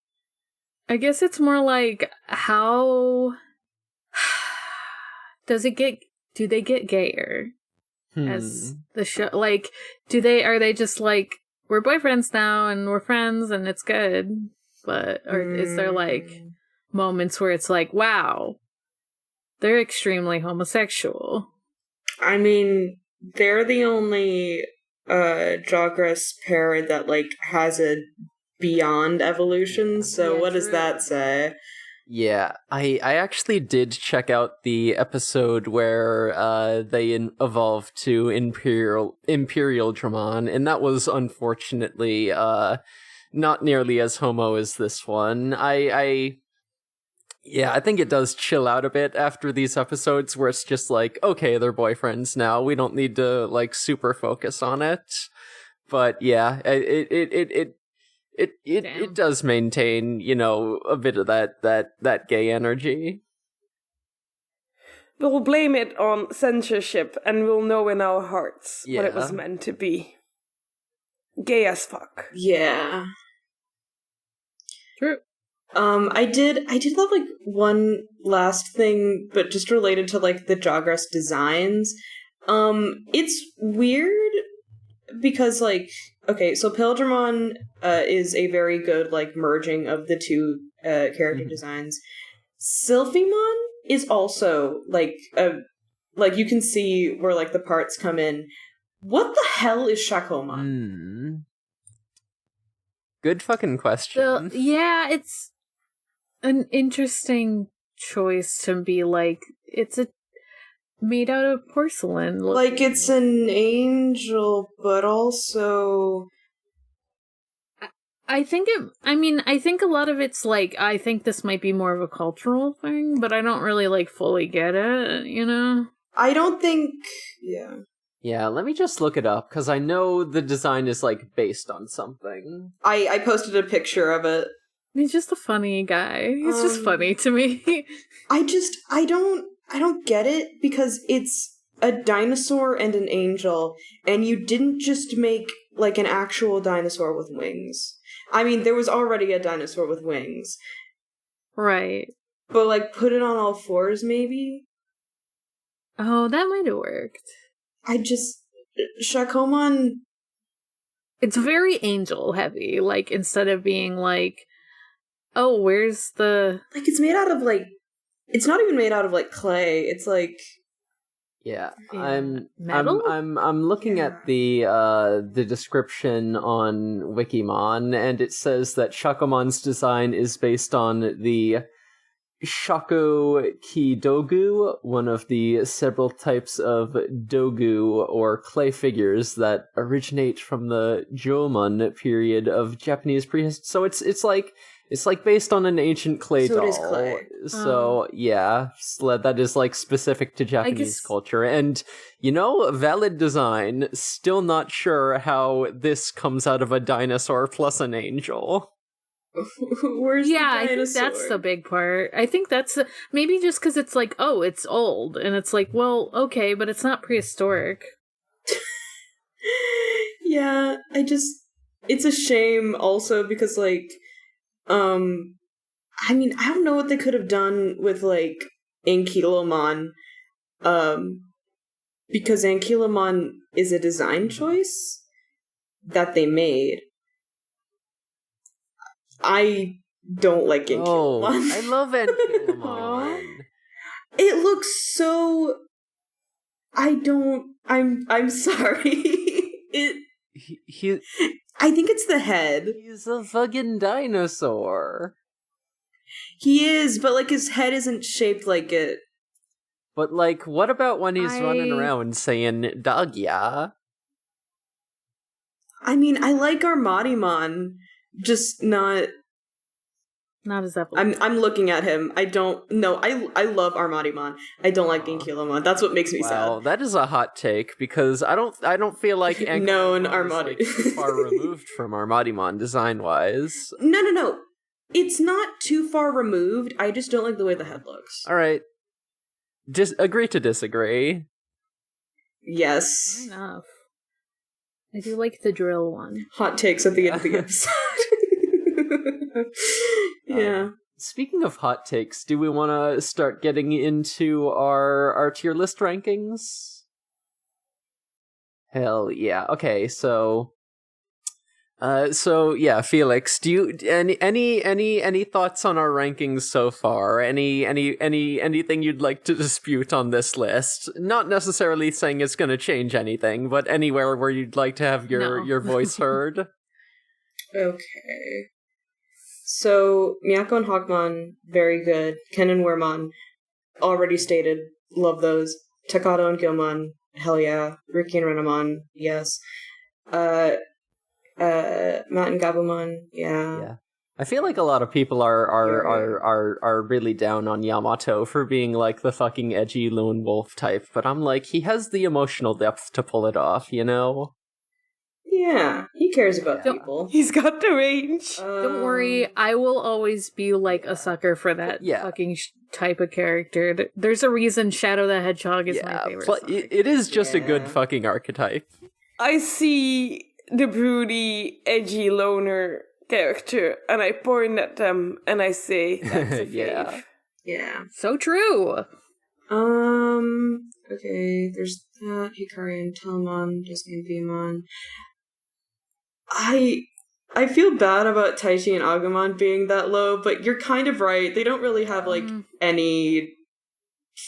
I guess it's more like, how do they get gayer as the show? Like, are they just like, we're boyfriends now and we're friends and it's good? But or is there like moments where it's like, wow, they're extremely homosexual? I mean, they're the only Jogress pair that like has a beyond evolution, so Yeah, what does true. that say? yeah, I actually did check out the episode where they evolved to Imperial Dramon, and that was unfortunately not nearly as homo as this one. Yeah, I think it does chill out a bit after these episodes where it's just like, okay, they're boyfriends now. We don't need to like super focus on it. But yeah, it does maintain, you know, a bit of that gay energy. We'll blame it on censorship and we'll know in our hearts what it was Yeah. meant to be. Gay as fuck. Yeah. True. I did love like one last thing, but just related to like the Jogress designs. It's weird because like, okay, so Pildramon is a very good like merging of the two character designs. Sylphimon is also like like you can see where like the parts come in. What the hell is Shakomon? Good fucking question. So, yeah, it's an interesting choice to be like, it's made out of porcelain. Like it's an angel, but also I think a lot of it's like, I think this might be more of a cultural thing, but I don't really like fully get it, you know? I don't think. Yeah. Yeah, let me just look it up, because I know the design is like based on something. I posted a picture of it. He's just a funny guy. He's just funny to me. I don't get it, because it's a dinosaur and an angel, and you didn't just make like an actual dinosaur with wings. I mean, there was already a dinosaur with wings. Right. But like put it on all fours maybe? Oh, that might have worked. Shakomon. It's very angel heavy, like, instead of being like, oh, where's the... Like, it's made out of, like... It's not even made out of, like, clay. It's, like... Yeah, metal? I'm looking at the description on Wikimon, and it says that Shakomon's design is based on the Shako Kidogu, one of the several types of dogu or clay figures that originate from the Jomon period of Japanese prehistory. So it's like based on an ancient clay doll. So it is clay. So yeah, that is like specific to Japanese culture, and you know, valid design. Still not sure how this comes out of a dinosaur plus an angel. Where's the dinosaur? I think that's the big part. I think that's maybe just because it's like, oh, it's old, and it's like, well, okay, but it's not prehistoric. Yeah, it's a shame also because like, I mean, I don't know what they could have done with like Ankylomon, because Ankylomon is a design choice that they made. I don't like Ankylomon. Oh, I love Ankylomon. It looks so. I'm sorry. He I think it's the head. he's a fucking dinosaur. He is, but like his head isn't shaped like it. But like, what about when he's running around saying "Dogya"? I mean, I like Armadimon, just not. Not as epileptic. I'm looking at him. I don't. No, I love Armadimon. I don't like Ankylomon. That's what makes me Wow, sad. that is a hot take because I don't feel like Known Ankylomon is like, too far removed from Armadimon design wise. No. It's not too far removed. I just don't like the way the head looks. All right, just agree to disagree. Yes. Fair enough. I do like the drill one. Hot takes at the end of the episode. Yeah. Speaking of hot takes, do we want to start getting into our tier list rankings? Hell yeah. Okay, so yeah, Felix, do you any thoughts on our rankings so far? Anything you'd like to dispute on this list? Not necessarily saying it's going to change anything, but anywhere where you'd like to have your voice heard. Okay. So, Miyako and Hawkmon, very good. Ken and Wormon, already stated, love those. Takato and Gilmon, hell yeah. Riki and Renamon, yes. Matt and Gabumon, yeah. Yeah. I feel like a lot of people are really down on Yamato for being like the fucking edgy lone wolf type, but I'm like, he has the emotional depth to pull it off, you know? Yeah, he cares about people. He's got the range. Don't worry, I will always be like a sucker for that fucking type of character. There's a reason Shadow the Hedgehog is my favorite. It is just a good fucking archetype. I see the broody, edgy loner character, and I point at them and I say, "That's a fave." Yeah. So true. Okay, there's that. Hikari and Telemon, Disney and Beamon. I feel bad about Taichi and Agumon being that low, but you're kind of right. They don't really have, like, any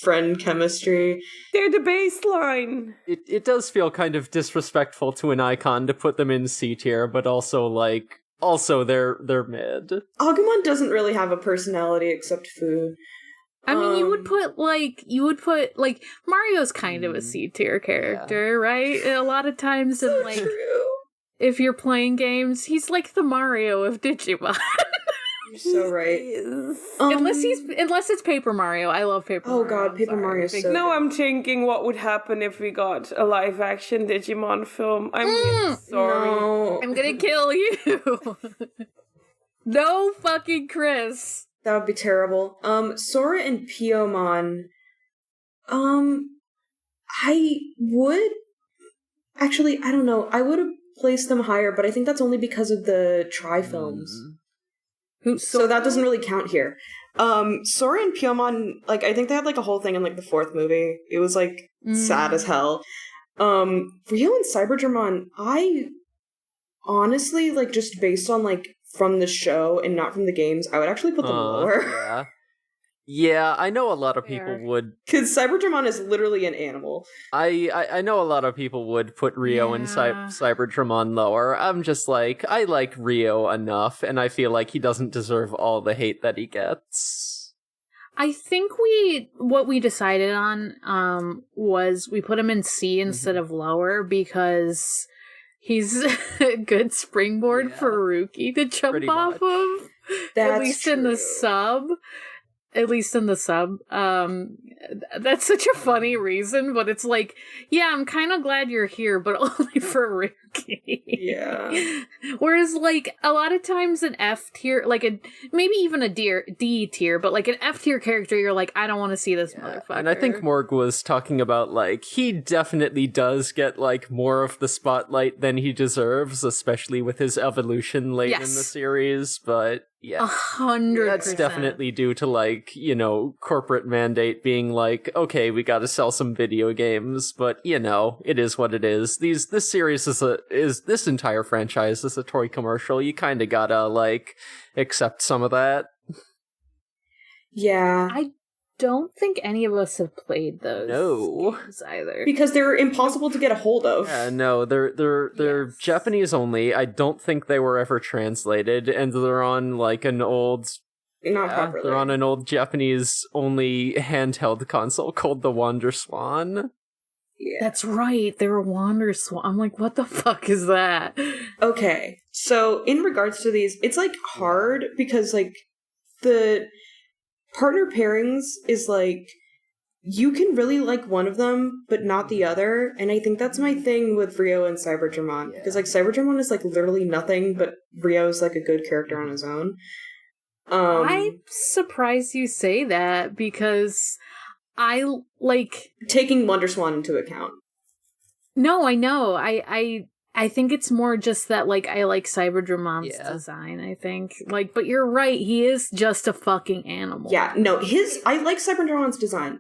friend chemistry. They're the baseline. It does feel kind of disrespectful to an icon to put them in C tier, but also, like, they're mid. Agumon doesn't really have a personality except food. I mean, you would put Mario's kind of a C tier character, right? A lot of times in like True. if you're playing games, he's like the Mario of Digimon. You're so right. Unless it's Paper Mario. I love Paper Mario. Oh god, Paper Mario's so No, good. I'm thinking what would happen if we got a live action Digimon film. I'm really sorry. No. I'm gonna kill you. No fucking Chris. That would be terrible. Sora and Piomon. I would... Actually, I don't know. I would have placed them higher, but I think that's only because of the Tri-films. So that doesn't really count here. Sora and Piomon, like, I think they had, like, a whole thing in, like, the fourth movie. It was, like, sad as hell. Rio and Cyberdramon, I honestly, like, just based on, like, from the show and not from the games, I would actually put them lower. Yeah, I know a lot of people would. Because Cyberdramon is literally an animal. I know a lot of people would put Rio and Cyberdramon lower. I'm just like, I like Rio enough, and I feel like he doesn't deserve all the hate that he gets. I think what we decided on was we put him in C instead of lower because he's a good springboard for Ruki to jump off of. That's at least in the sub. at least in the sub. That's such a funny reason, but it's like, yeah, I'm kind of glad you're here, but only for Ruki. Yeah. Whereas, like, a lot of times an F tier, like maybe even a D tier, but like an F tier character, you're like, I don't want to see this motherfucker. And I think Morg was talking about, like, he definitely does get, like, more of the spotlight than he deserves, especially with his evolution late in the series, but yeah. 100%. That's definitely due to, like, you know, corporate mandate being like, okay, we gotta sell some video games, but, you know, it is what it is. This series this entire franchise is a toy commercial. You kinda gotta, like, accept some of that. Yeah. I don't think any of us have played those games either. Because they're impossible to get a hold of. Yeah, no, they're Japanese only. I don't think they were ever translated, and they're on like an old Not properly. They're on an old Japanese only handheld console called the Wander Swan. Yeah. That's right, they're Wander Swan. I'm like, what the fuck is that? Okay. So in regards to these, it's like hard because like the partner pairings is like you can really like one of them but not the other, and I think that's my thing with Rio and Cybergermon, because like Cybergermon is like literally nothing, but Rio is like a good character on his own. I'm surprised you say that, because I like taking WonderSwan into account. No, I know. I think it's more just that, like, I like Cybergermon's design, I think. Like, but you're right, he is just a fucking animal. Yeah, no, I like Cybergermon's design.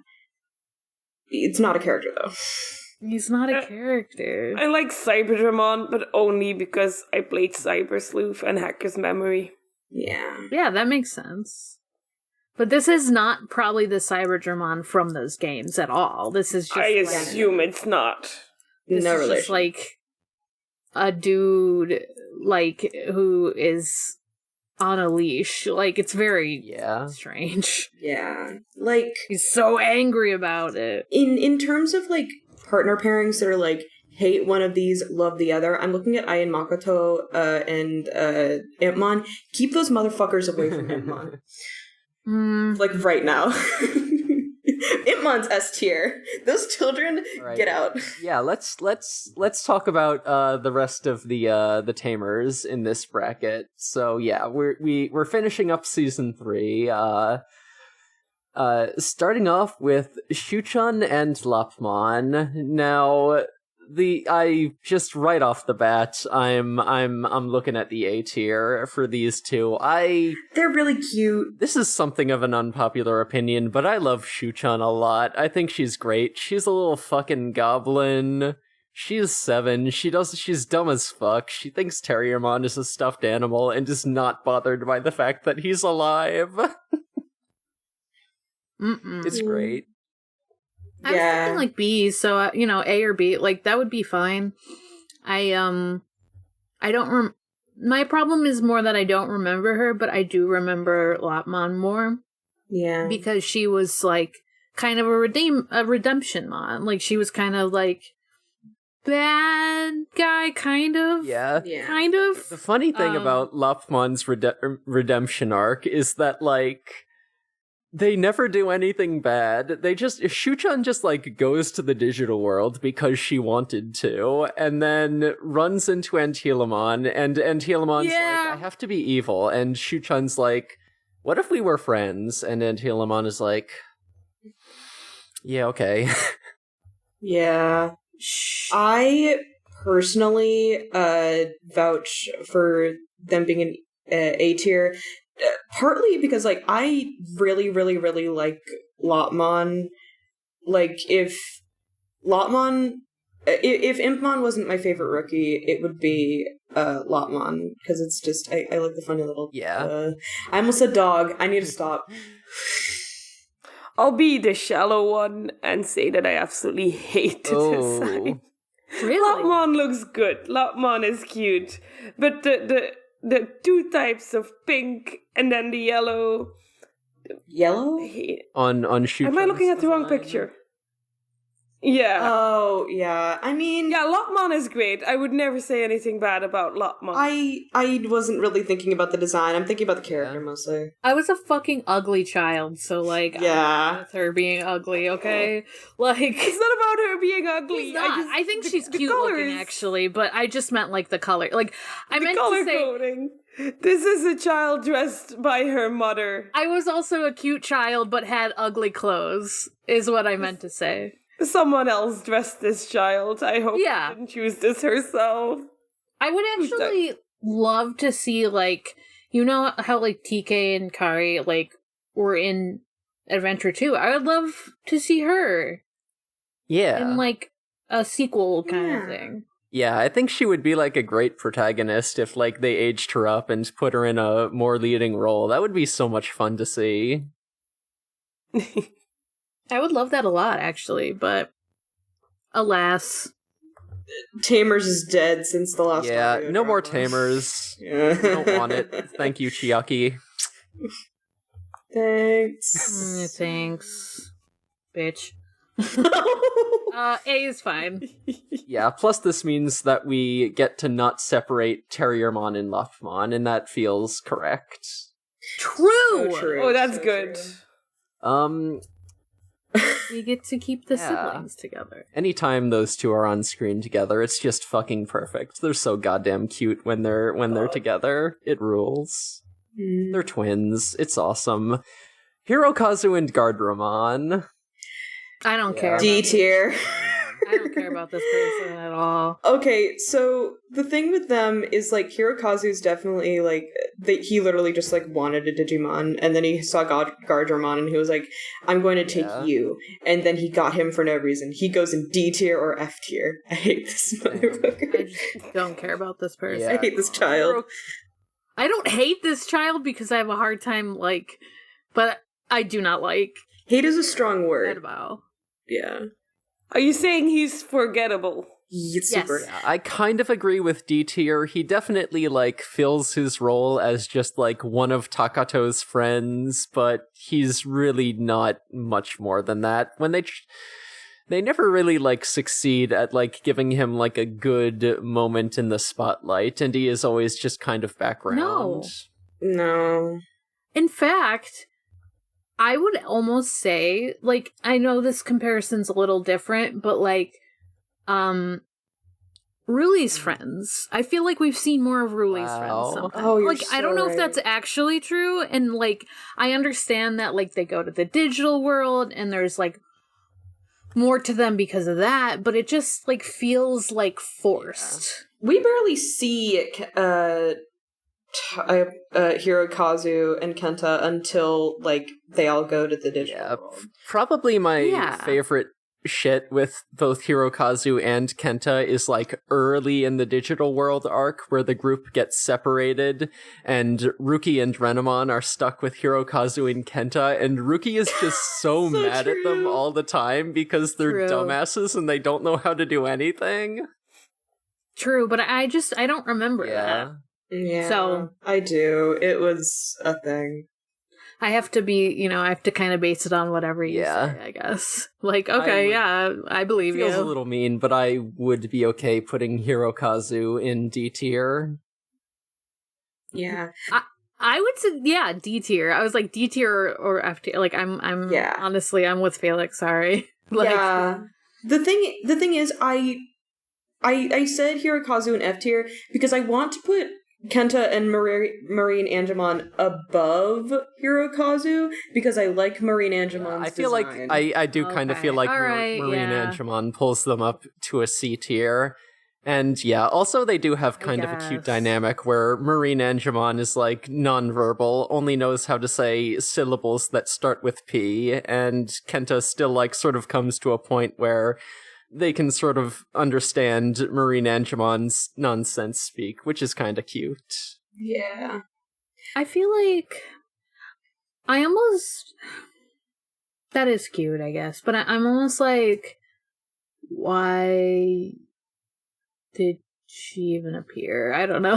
It's not a character, though. He's not a character. I like Cybergermon, but only because I played Cyber Sleuth and Hacker's Memory. Yeah. Yeah, that makes sense. But this is not probably the Cybergermon from those games at all. This is just I assume it's not. This no is relation. just like a dude like who is on a leash. Like, it's very strange. Yeah. Like, he's so angry about it. In terms of like partner pairings that are like hate one of these, love the other, I'm looking at Ai and Makoto and Impmon. Keep those motherfuckers away from Impmon. Like right now. Impmon's S tier. Those children, get out. Yeah, let's talk about the rest of the tamers in this bracket. So yeah, we're finishing up season 3. Starting off with Shuchun and Lapmon. Now, I just right off the bat, I'm looking at the A tier for these two. They're really cute. This is something of an unpopular opinion, but I love Shuchun a lot. I think she's great. She's a little fucking goblin. She's 7. She's dumb as fuck. She thinks Terriermon is a stuffed animal and is not bothered by the fact that he's alive. It's great. I was thinking like B, so A or B, like that would be fine. I don't my problem is more that I don't remember her, but I do remember Lapmon more. Yeah. Because she was like kind of a redemption mon. Like she was kind of like bad guy, kind of. Yeah. Kind of. The funny thing about Lapmon's redemption arc is that like they never do anything bad. Shuchun just, like, goes to the digital world because she wanted to, and then runs into Antilamon, and Antilamon's like, I have to be evil, and Shuchun's like, what if we were friends? And Antilamon is like, yeah, okay. Yeah. I personally vouch for them being an A tier. Partly because, like, I really, really, really like Lapmon. Like, if Impmon wasn't my favorite rookie, it would be Lapmon, because it's just, I like the funny little... I almost said dog. I need to stop. I'll be the shallow one and say that I absolutely hate the design. Really? Lapmon looks good. Lapmon is cute. But the two types of pink and then the yellow. Yellow? On Shuchun's Am I looking at the wrong design? picture? Yeah. Oh, yeah. I mean, Yeah, Lopmon is great. I would never say anything bad about Lopmon. I wasn't really thinking about the design. I'm thinking about the character Yeah. mostly. I was a fucking ugly child, so like, Yeah. I'm with her being ugly, okay? Like, It's not about her being ugly. she's not. I think she's the cute looking, colors- actually, but I just meant like the color. Like, I the meant color to say. coding. This is a child dressed by her mother. I was also a cute child, but had ugly clothes, is what I meant to say. Someone else dressed this child. I hope Yeah. she didn't choose this herself. I would actually love to see, like, you know how, like, TK and Kari, like, were in Adventure 2? I would love to see her Yeah. in, like, a sequel kind Yeah. of thing. Yeah, I think she would be like a great protagonist if like they aged her up and put her in a more leading role. That would be so much fun to see. I would love that a lot, actually, but alas. Tamers is dead since the last Yeah, audio no more drama. tamers. Yeah. We don't want it. Thank you, Chiaki. Thanks. Thanks, bitch. A is fine. Yeah, plus this means that we get to not separate Terriermon and Lopmon, and that feels correct. True! So true. Oh, that's So good. true. We get to keep the Yeah. siblings together. Anytime those two are on screen together, it's just fucking perfect. They're so goddamn cute when they're together. It rules. Mm. They're twins. It's awesome. Hirokazu and Gardramon. I don't care. D tier. I don't care about this person at all. Okay, so the thing with them is like Hirokazu's definitely like he literally just like wanted a Digimon, and then he saw Gardramon and he was like, "I'm going to take Yeah. you," and then he got him for no reason. He goes in D tier or F tier. I hate this I motherfucker. just don't care about this person. Yeah. I hate this child. I don't hate this child because I have a hard time, like, but I do not like Hate is a strong word. Edabao. Yeah. Are you saying he's forgettable? It's Yes. super. Yeah, I kind of agree with D tier. He definitely like fills his role as just like one of Takato's friends, but he's really not much more than that. When they never really like succeed at like giving him like a good moment in the spotlight, and he is always just kind of background. No. In fact, I would almost say, like, I know this comparison's a little different, but like, Ruli's friends. I feel like we've seen more of Ruli's Wow. friends sometimes. Oh, you're like, I don't so know if that's right. actually true, and like, I understand that like they go to the digital world and there's like more to them because of that, but it just like feels like forced. We barely see Hirokazu and Kenta until like they all go to the digital Yeah, world. probably my Yeah. favorite shit with both Hirokazu and Kenta is like early in the digital world arc where the group gets separated and Ruki and Renamon are stuck with Hirokazu and Kenta, and Ruki is just so, So mad at them true. all the time because they're True. dumbasses and they don't know how to do anything. True, but I don't remember that. Yeah. Yeah. So- I do. It was a thing. I have to be, I have to kind of base it on whatever you Yeah. say, I guess. Like, okay, would- yeah, I believe Feels you. a little mean, but I would be okay putting Hirokazu in D tier. Yeah. I would say, yeah, D tier. I was like D tier or F tier. Like, I'm Yeah. honestly, I'm with Felix. Sorry. Like, yeah. The thing is, I said Hirokazu in F tier because I want to put Kenta and Marine Angemon above Hirokazu because I like Marine Angemon's I feel design. like I do kind of Okay. feel like Alright, Marine yeah. Angemon pulls them up to a C tier. And yeah, also they do have kind of a cute guess. dynamic where Marine Angemon is like nonverbal, only knows how to say syllables that start with P, and Kenta still like sort of comes to a point where they can sort of understand Marine Angemon's nonsense speak, which is kind of cute. Yeah. I feel like I almost. That is cute, I guess. But I'm almost like, why did she even appear? I don't know.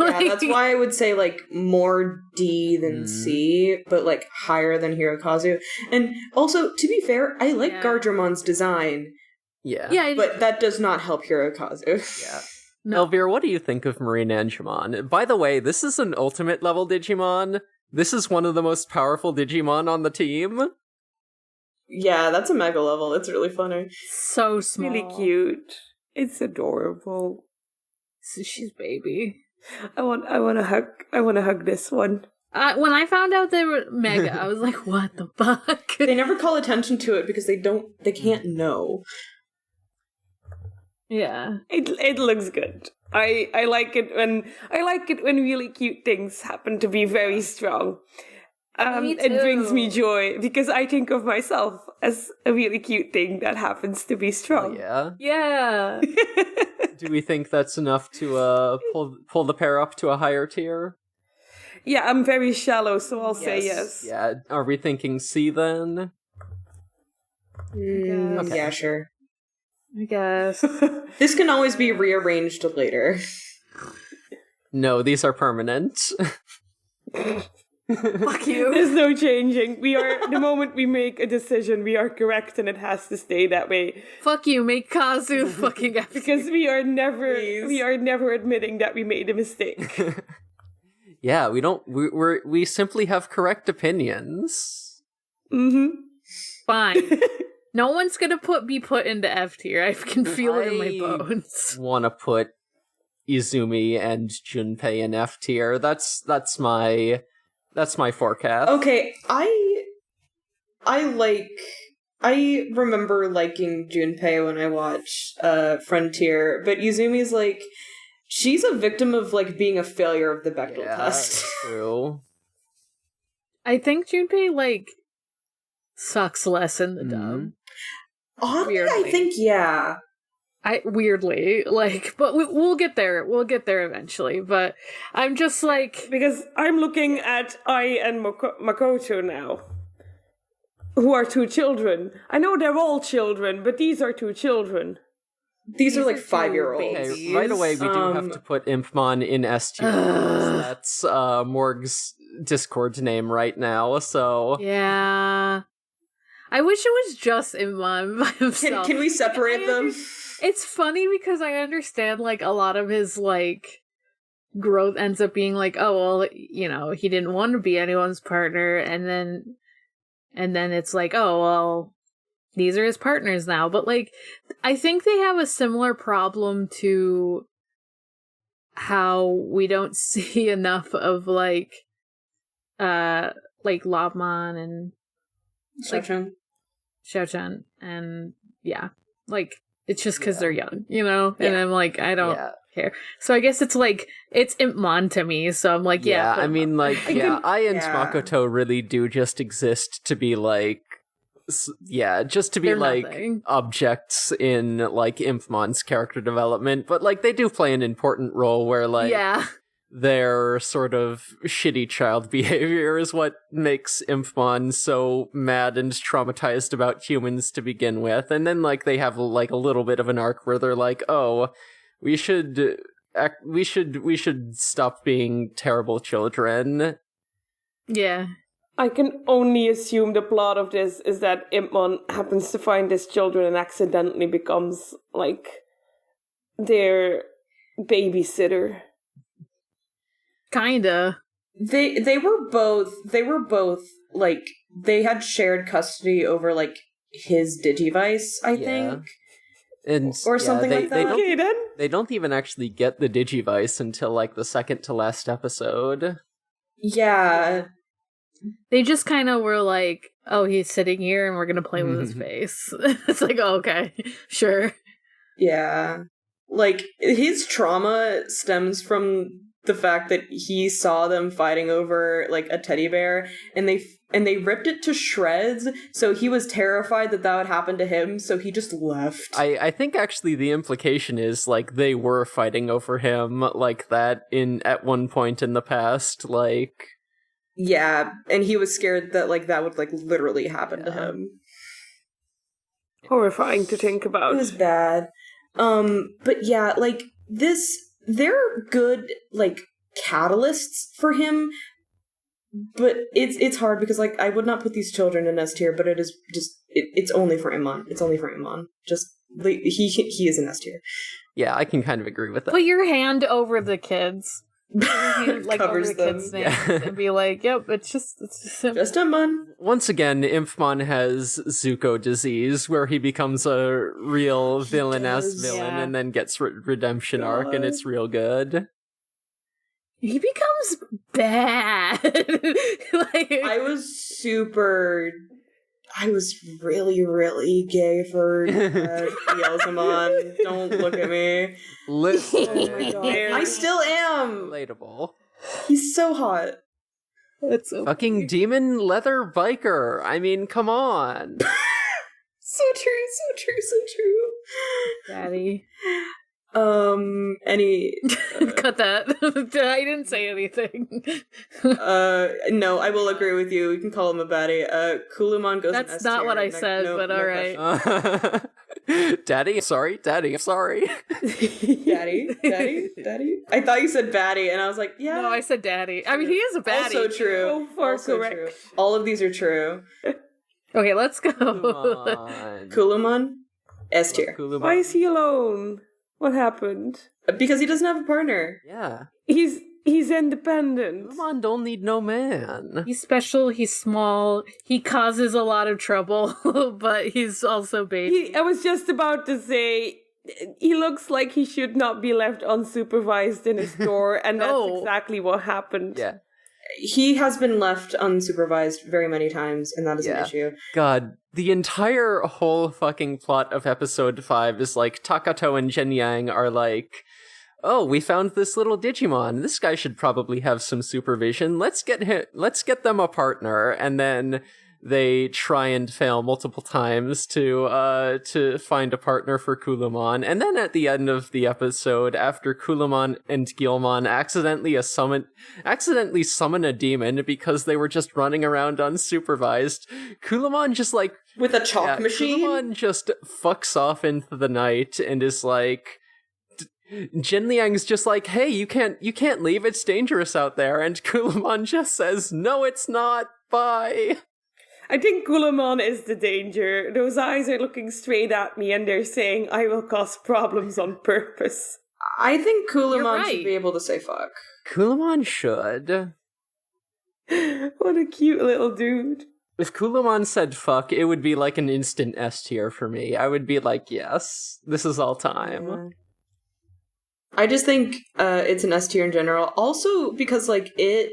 Yeah, that's why I would say like more D than C, but like higher than Hirokazu. And also, to be fair, I like Yeah. Gardramon's design, Yeah. Yeah, But that does not help Hirokazu. Yeah. No. Elvira, what do you think of Magnumcondomgemon? By the way, this is an ultimate level Digimon. This is one of the most powerful Digimon on the team. Yeah, that's a mega level. It's really funny. so small. Really cute. It's adorable. She's baby. I want to hug this one. When I found out they were mega, I was like, what the fuck? They never call attention to it because they can't know. Yeah. It looks good. I like it when really cute things happen to be very strong. Me It brings me too. joy because I think of myself as a really cute thing that happens to be Oh, strong. yeah. Yeah. Do we think that's enough to pull the pair up to a higher tier? Yeah, I'm very shallow, so I'll say Yes. yes. Yeah. Are we thinking C then? Okay. Yeah, sure. I guess. This can always be rearranged later. No, these are permanent. Fuck you. There's no changing. The moment we make a decision, we are correct and it has to stay that way. Fuck you, make Kazu fucking F. Because we are never Please. admitting that we made a mistake. Yeah, we simply have correct opinions. Mm-hmm. Fine. No one's gonna be put into F tier. I can feel it in my I bones. Want to put Izumi and Junpei in F tier. That's my forecast. Okay, I remember liking Junpei when I watched Frontier, but Yuzumi's like, she's a victim of like being a failure of the Bechdel Yeah, test. true. I think Junpei, like, sucks less in the dub. Oddly, I Weirdly. think yeah. Weirdly, like, but we'll get there. We'll get there eventually. But I'm just like, Because I'm looking at Ai and Makoto now, who are two children. I know they're all children, but these are two children. These are like are two 5-year-olds. Okay, babies. right away we do have to put Impmon in S tier. because That's Morg's Discord name right now, so... yeah. I wish it was just Imam by himself. Can we separate them? It's funny because I understand, like, a lot of his, like, growth ends up being like, oh, well, you know, he didn't want to be anyone's partner, and then it's like, oh, well, these are his partners now. But, like, I think they have a similar problem to how we don't see enough of, like Lobman and Xiaochan, and yeah, like, it's just because they're young, you know? And I'm like, I don't care. So I guess it's like, it's Impmon to me, so I'm like, yeah. I mean, like, I and Yeah. Makoto really do just exist to be, like, just to be, They're like, nothing. objects in, like, Impmon's character development, but, like, they do play an important role where, like, yeah. their sort of shitty child behavior is what makes Impmon so mad and traumatized about humans to begin with. And then, like, they have, like, a little bit of an arc where they're like, oh, we should stop being terrible children. Yeah. I can only assume the plot of this is that Impmon happens to find his children and accidentally becomes, like, their babysitter. Kinda. They were both like, they had shared custody over like his Digivice, I think. And Or something like that. Okay, then. They don't even actually get the Digivice until, like, the second to last episode. Yeah. They just kind of were like, oh, he's sitting here and we're gonna play with his face. It's like, oh, okay, sure. Yeah. Like, his trauma stems from the fact that he saw them fighting over, like, a teddy bear, and they ripped it to shreds, so he was terrified that would happen to him, so he just left. I think actually the implication is, like, they were fighting over him like that at one point in the past, like... Yeah, and he was scared that, like, that would, like, literally happen to him. Horrifying to think It about. was bad. But yeah, like, they're good, like, catalysts for him, but it's hard because, like, I would not put these children in S tier, but it is just, it's only for Iman. It's only for Iman. Just he is an S tier. Yeah, I can kind of agree with that. Put your hand over the kids. Like Covers over the them. kids' names and be like, yep, it's just Just a mon. Once again, Impmon has Zuko disease, where he becomes a real villain-ass does. villain Yeah. and then gets redemption arc, and God. it's real good. he becomes bad. Like I was really gay for Yelzamon. Don't look at me. Listen, Oh my god. I still am. relatable. He's so hot. That's so Fucking demon leather biker. I mean, come on. So true. daddy. Any Cut that. I didn't say anything. no, I will agree with you. We can call him a baddie. Kulumon goes in S That's not tier. what I No- said, no- but no alright. Daddy, sorry. Daddy, I'm sorry. question. Daddy. I thought you said baddie, and I was like, yeah. No, I said daddy. I mean, he is a baddie. Also true. Go for Also correct. true. All of these are true. Okay, let's go. Come on. Kulumon, S tier. Kulumon. Why is he alone? What happened? Because he doesn't have a partner. Yeah. He's independent. Kulumon don't need no man. He's special, he's small, he causes a lot of trouble, but he's also baby. I was just about to say, he looks like he should not be left unsupervised in a store, and that's No. exactly what happened. Yeah. He has been left unsupervised very many times, and that is an Yeah. issue. God, the entire whole fucking plot of episode 5 is like Takato and Jenyang are like, oh, we found this little Digimon. This guy should probably have some supervision. Let's get them a partner. And then they try and fail multiple times to find a partner for Kulumon. And then at the end of the episode, after Kulumon and Gilmon accidentally summon a demon because they were just running around unsupervised, Kulumon just like With a chalk machine? Kulumon just fucks off into the night and is like, Jin Liang's just like, hey, you can't leave, it's dangerous out there, and Kulumon just says, no, it's not, bye. I think Gulamon is the danger. Those eyes are looking straight at me and they're saying, I will cause problems on purpose. I think Kulumon You're should right. be able to say fuck. Kulumon should. What a cute little dude. If Kulumon said fuck, it would be like an instant S tier for me. I would be like, yes, this is all time. Yeah. I just think it's an S tier in general. Also because like it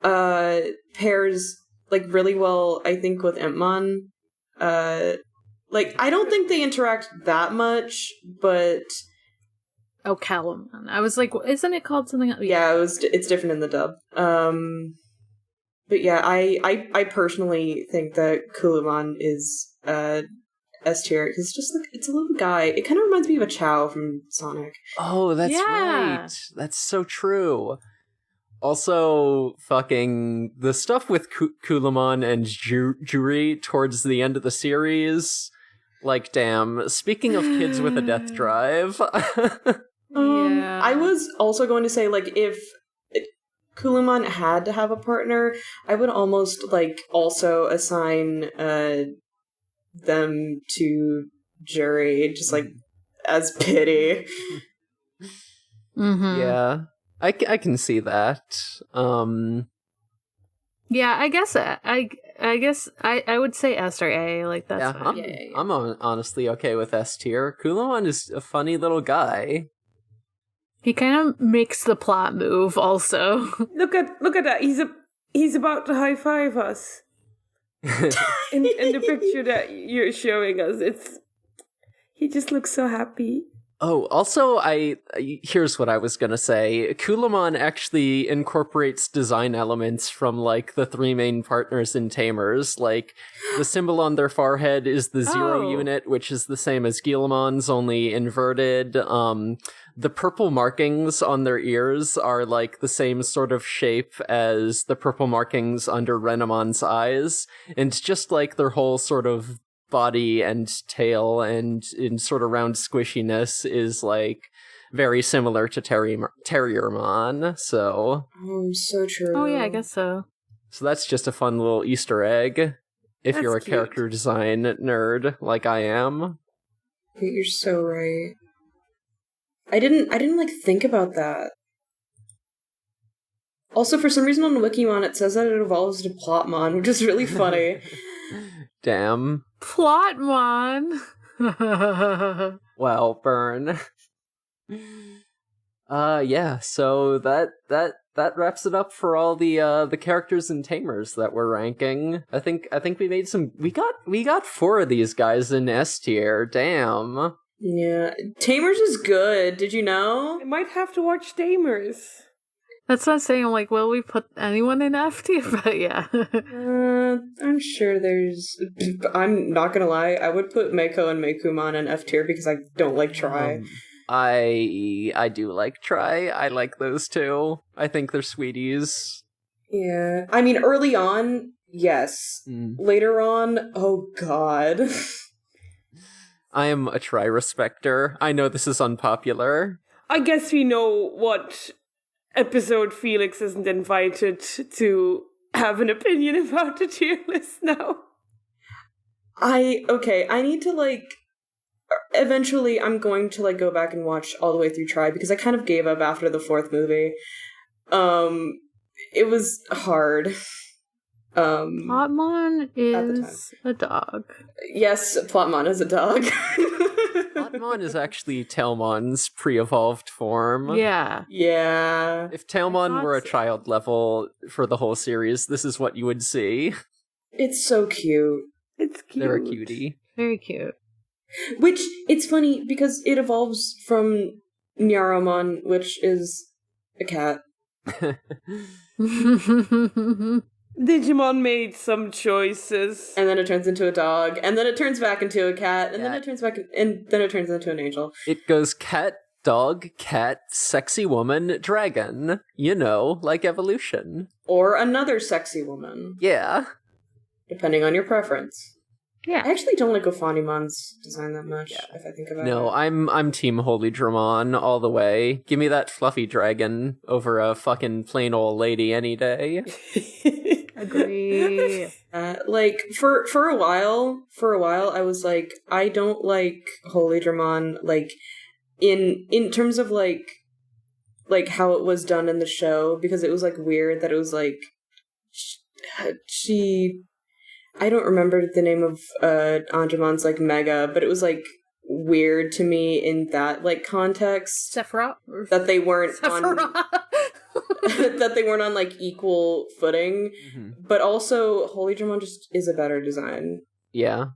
pairs like really well, I think, with Impmon. Like I don't think they interact that much, but Oh, Calamon. I was like, isn't it called something else? yeah, it's different in the dub. But yeah, I personally think that Kulumon is S tier because it's a little guy. It kind of reminds me of a Chow from Sonic. Oh, that's Yeah. right. That's so true. Also, fucking the stuff with Kulumon and Juri towards the end of the series. Like, damn. Speaking of kids with a death drive. Yeah. I was also going to say, like, if Kulumon had to have a partner, I would almost, like, also assign them to Juri, just, like, as pity. Mm-hmm. Yeah. I can see that. Yeah, I guess I would say S or A. Like that's Yeah, fine. I'm honestly okay with S tier. Kulumon is a funny little guy. He kind of makes the plot move. Also, Look at that. He's about to high five us. In the picture that you're showing us, he just looks so happy. Oh, also, here's what I was gonna say. Kulumon actually incorporates design elements from, like, the three main partners in Tamers. Like, the symbol on their forehead is the zero Oh. unit, which is the same as Guilmon's, only inverted. The purple markings on their ears are, like, the same sort of shape as the purple markings under Renamon's eyes. And just, like, their whole sort of body and tail and in sort of round squishiness is like very similar to Terriermon, so Oh, so true. oh yeah, I guess so. that's just a fun little Easter egg if That's you're a cute. character design nerd like I am. You're so right. I didn't like think about that. Also, for some reason on Wikimon, it says that it evolves to Plotmon, which is really funny. Damn. Plotmon. Well, burn. Yeah, so that wraps it up for all the characters and tamers that we're ranking. I think we made some we got 4 of these guys in S tier. Damn. Yeah. Tamers is good, did you know? I might have to watch Tamers. That's what I'm saying. I'm like, will we put anyone in F tier? But yeah. I'm sure there's... I'm not gonna lie, I would put Meiko and Meikumon in F tier because I don't like Try. I do like Try. I like those two. I think they're sweeties. Yeah. I mean, early on, yes. Later on, oh god. I am a Try respecter. I know this is unpopular. I guess we know what episode Felix isn't invited to have an opinion about the tier list now. I need to, like... Eventually, I'm going to, like, go back and watch all the way through Try, because I kind of gave up after the 4th movie. It was hard. Plotmon is a dog. Yes, Plotmon is a dog. Plotmon is actually Tailmon's pre-evolved form. Yeah. Yeah. If Tailmon were a child level for the whole series, this is what you would see. It's so cute. It's cute. They're a cutie. Very cute. Which, it's funny, because it evolves from Nyaromon, which is a cat. Digimon made some choices. And then it turns into a dog, and then it turns back into a cat, and then it turns back, and then it turns into an angel. It goes cat, dog, cat, sexy woman, dragon. You know, like evolution. Or another sexy woman. Yeah. Depending on your preference. Yeah. I actually don't like Ophandimon's design that much, if I think about it. No, I'm team Holy Dramon all the way. Give me that fluffy dragon over a fucking plain old lady any day. Agree. Like, for a while, I was like, I don't like Holy Dramon, like, in terms of, like how it was done in the show, because it was, like, weird that it was, like, she... I don't remember the name of Anjumon's, like, mega, but it was, like, weird to me in that, like, context. Sephiroth? That they weren't Sephiroth. that they weren't on, like, equal footing. Mm-hmm. But also, Holy Dramon just is a better design. Yeah.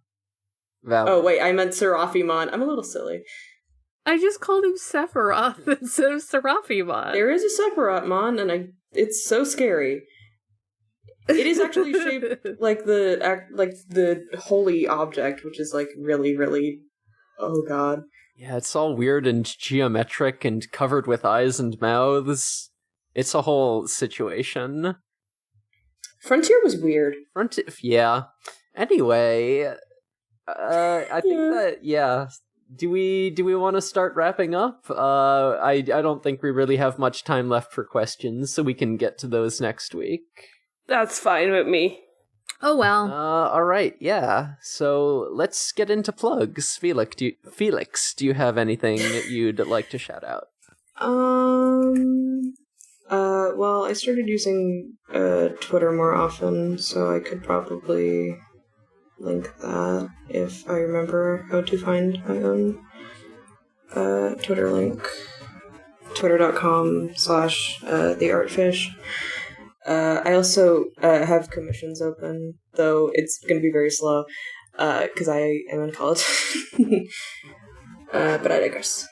Valid. Oh, wait, I meant Seraphimon. I'm a little silly. I just called him Sephiroth instead of Seraphimon. There is a Sephirothmon, and it's so scary. It is actually shaped like the holy object, which is, like, really, really... Oh, God. Yeah, it's all weird and geometric and covered with eyes and mouths. It's a whole situation. Frontier was weird. Yeah. Anyway, I think that, yeah. Do we want to start wrapping up? I don't think we really have much time left for questions, so we can get to those next week. That's fine with me. Oh, well. Alright, yeah. So let's get into plugs. Felix, do you have anything that you'd like to shout out? Well, I started using Twitter more often, so I could probably link that if I remember how to find my own Twitter link. Twitter.com/theartfish. I also have commissions open, though it's going to be very slow, because I am in college. But I digress.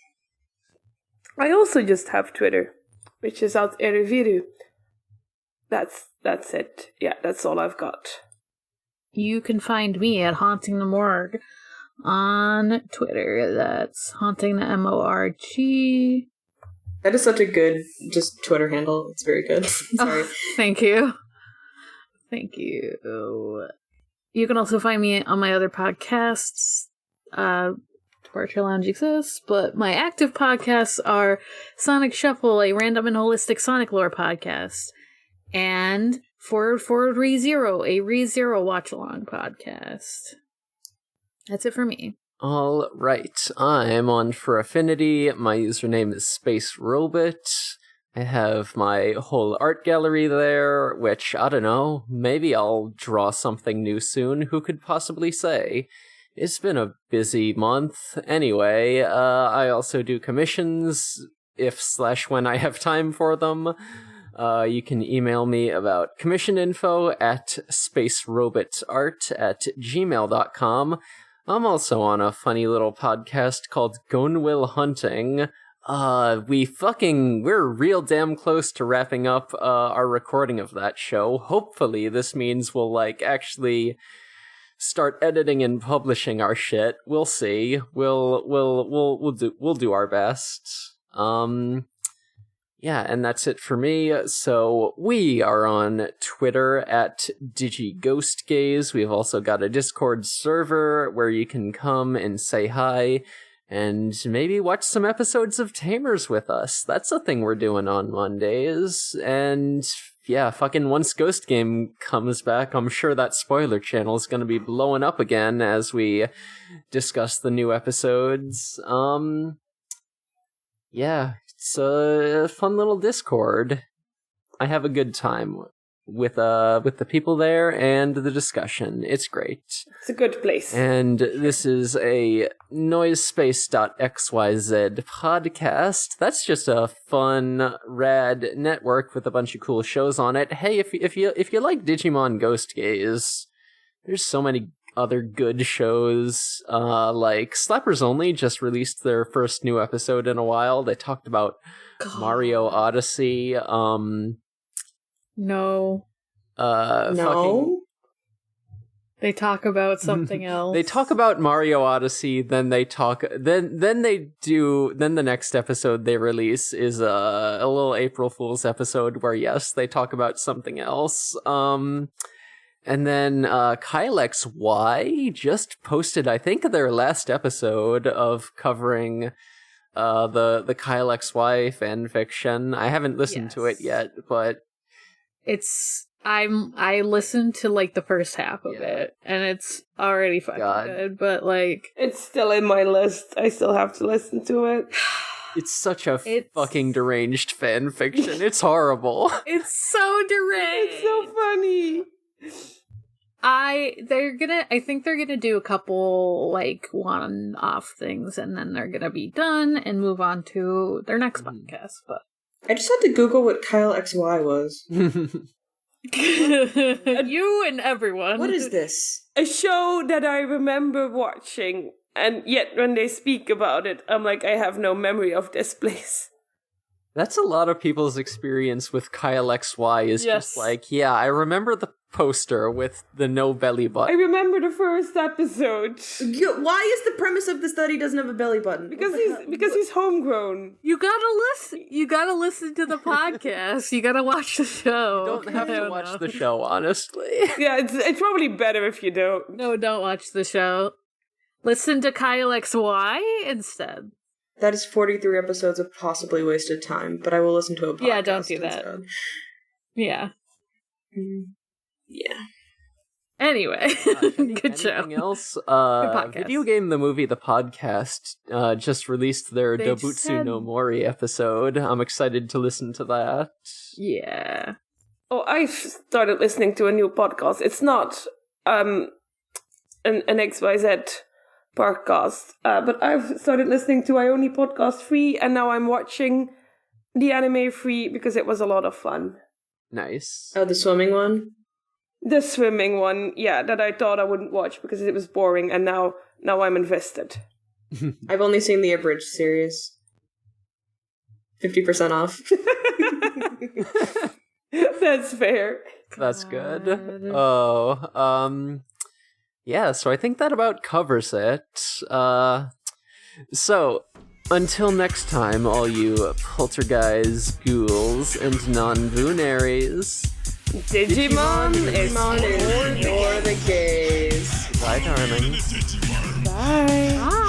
I also just have Twitter, which is out Eriviru. That's it. Yeah, that's all I've got. You can find me at Haunting the Morgue on Twitter. That's Haunting the MORG. That is such a good just Twitter handle. It's very good. Sorry. Oh, thank you. Thank you. You can also find me on my other podcasts. Torture Lounge exists, but my active podcasts are Sonic Shuffle, a random and holistic Sonic lore podcast, and Forward ReZero, a ReZero watch-along podcast. That's it for me. All right, I'm on for Affinity. My username is Space Robot. I have my whole art gallery there, which, I don't know, /maybe I'll draw something new soon, who could possibly say? It's been a busy month. Anyway, I also do commissions, if/when I have time for them. You can email me about commission info at spacerobotart@gmail.com. I'm also on a funny little podcast called Gonwill Hunting. We're real damn close to wrapping up our recording of that show. Hopefully this means we'll actually start editing and publishing our shit. We'll see. We'll do our best. Yeah, and that's it for me. So we are on Twitter at DigiGhostGaze. We've also got a Discord server where you can come and say hi and maybe watch some episodes of Tamers with us. That's a thing we're doing on Mondays. And yeah, fucking once Ghost Game comes back, I'm sure that spoiler channel is going to be blowing up again as we discuss the new episodes. Yeah, it's a fun little Discord. I have a good time with the people there and the discussion. It's great. It's a good place. And this is a noisespace.xyz podcast. That's just a fun, rad network with a bunch of cool shows on it. Hey, if you like Digimon Ghost Gaze, there's so many other good shows, like Slappers Only just released their first new episode in a while. They talked about Mario Odyssey. No. No? They talk about something else. They talk about Mario Odyssey, then the next episode they release is a little April Fool's episode where, yes, they talk about something else. And then Kyle XY just posted, I think, their last episode of covering the Kyle XY fanfiction. I haven't listened to it yet, but I listened to the first half of it, and it's already fucking good, but it's still in my list. I still have to listen to it. It's such a fucking deranged fanfiction. It's horrible. It's so deranged. It's so funny. I think they're gonna do a couple one-off things, and then they're gonna be done and move on to their next podcast. But I just had to Google what Kyle XY was. You and everyone. What is this? A show that I remember watching, and yet when they speak about it, I'm like, I have no memory of this place. That's a lot of people's experience with Kyle XY is just yeah, I remember the poster with the no belly button. I remember the first episode. Why is the premise of this that he doesn't have a belly button? Because he's homegrown. You gotta listen to the podcast. You gotta watch the show. You don't have to watch the show, honestly. Yeah, it's probably better if you don't. No, don't watch the show. Listen to Kyle XY instead. That is 43 episodes of possibly wasted time, but I will listen to a podcast. Yeah, don't do that. instead. Yeah. Yeah. Anyway, good show. Anything else? Video Game the Movie, the podcast, just released their Dobutsu no Mori episode. I'm excited to listen to that. Yeah. Oh, I've started listening to a new podcast. It's not an XYZ podcast, but I've started listening to Ioni Podcast Free, and now I'm watching the anime Free because it was a lot of fun. Nice. Oh, the swimming one? The swimming one, yeah, that I thought I wouldn't watch because it was boring, and now I'm invested. I've only seen the abridged series. 50% off. That's fair. That's good. Oh, yeah, so I think that about covers it. So, until next time, all you poltergeist, ghouls, and non-binaries, Digimon is for the gays. bye, darlings. Bye. Bye.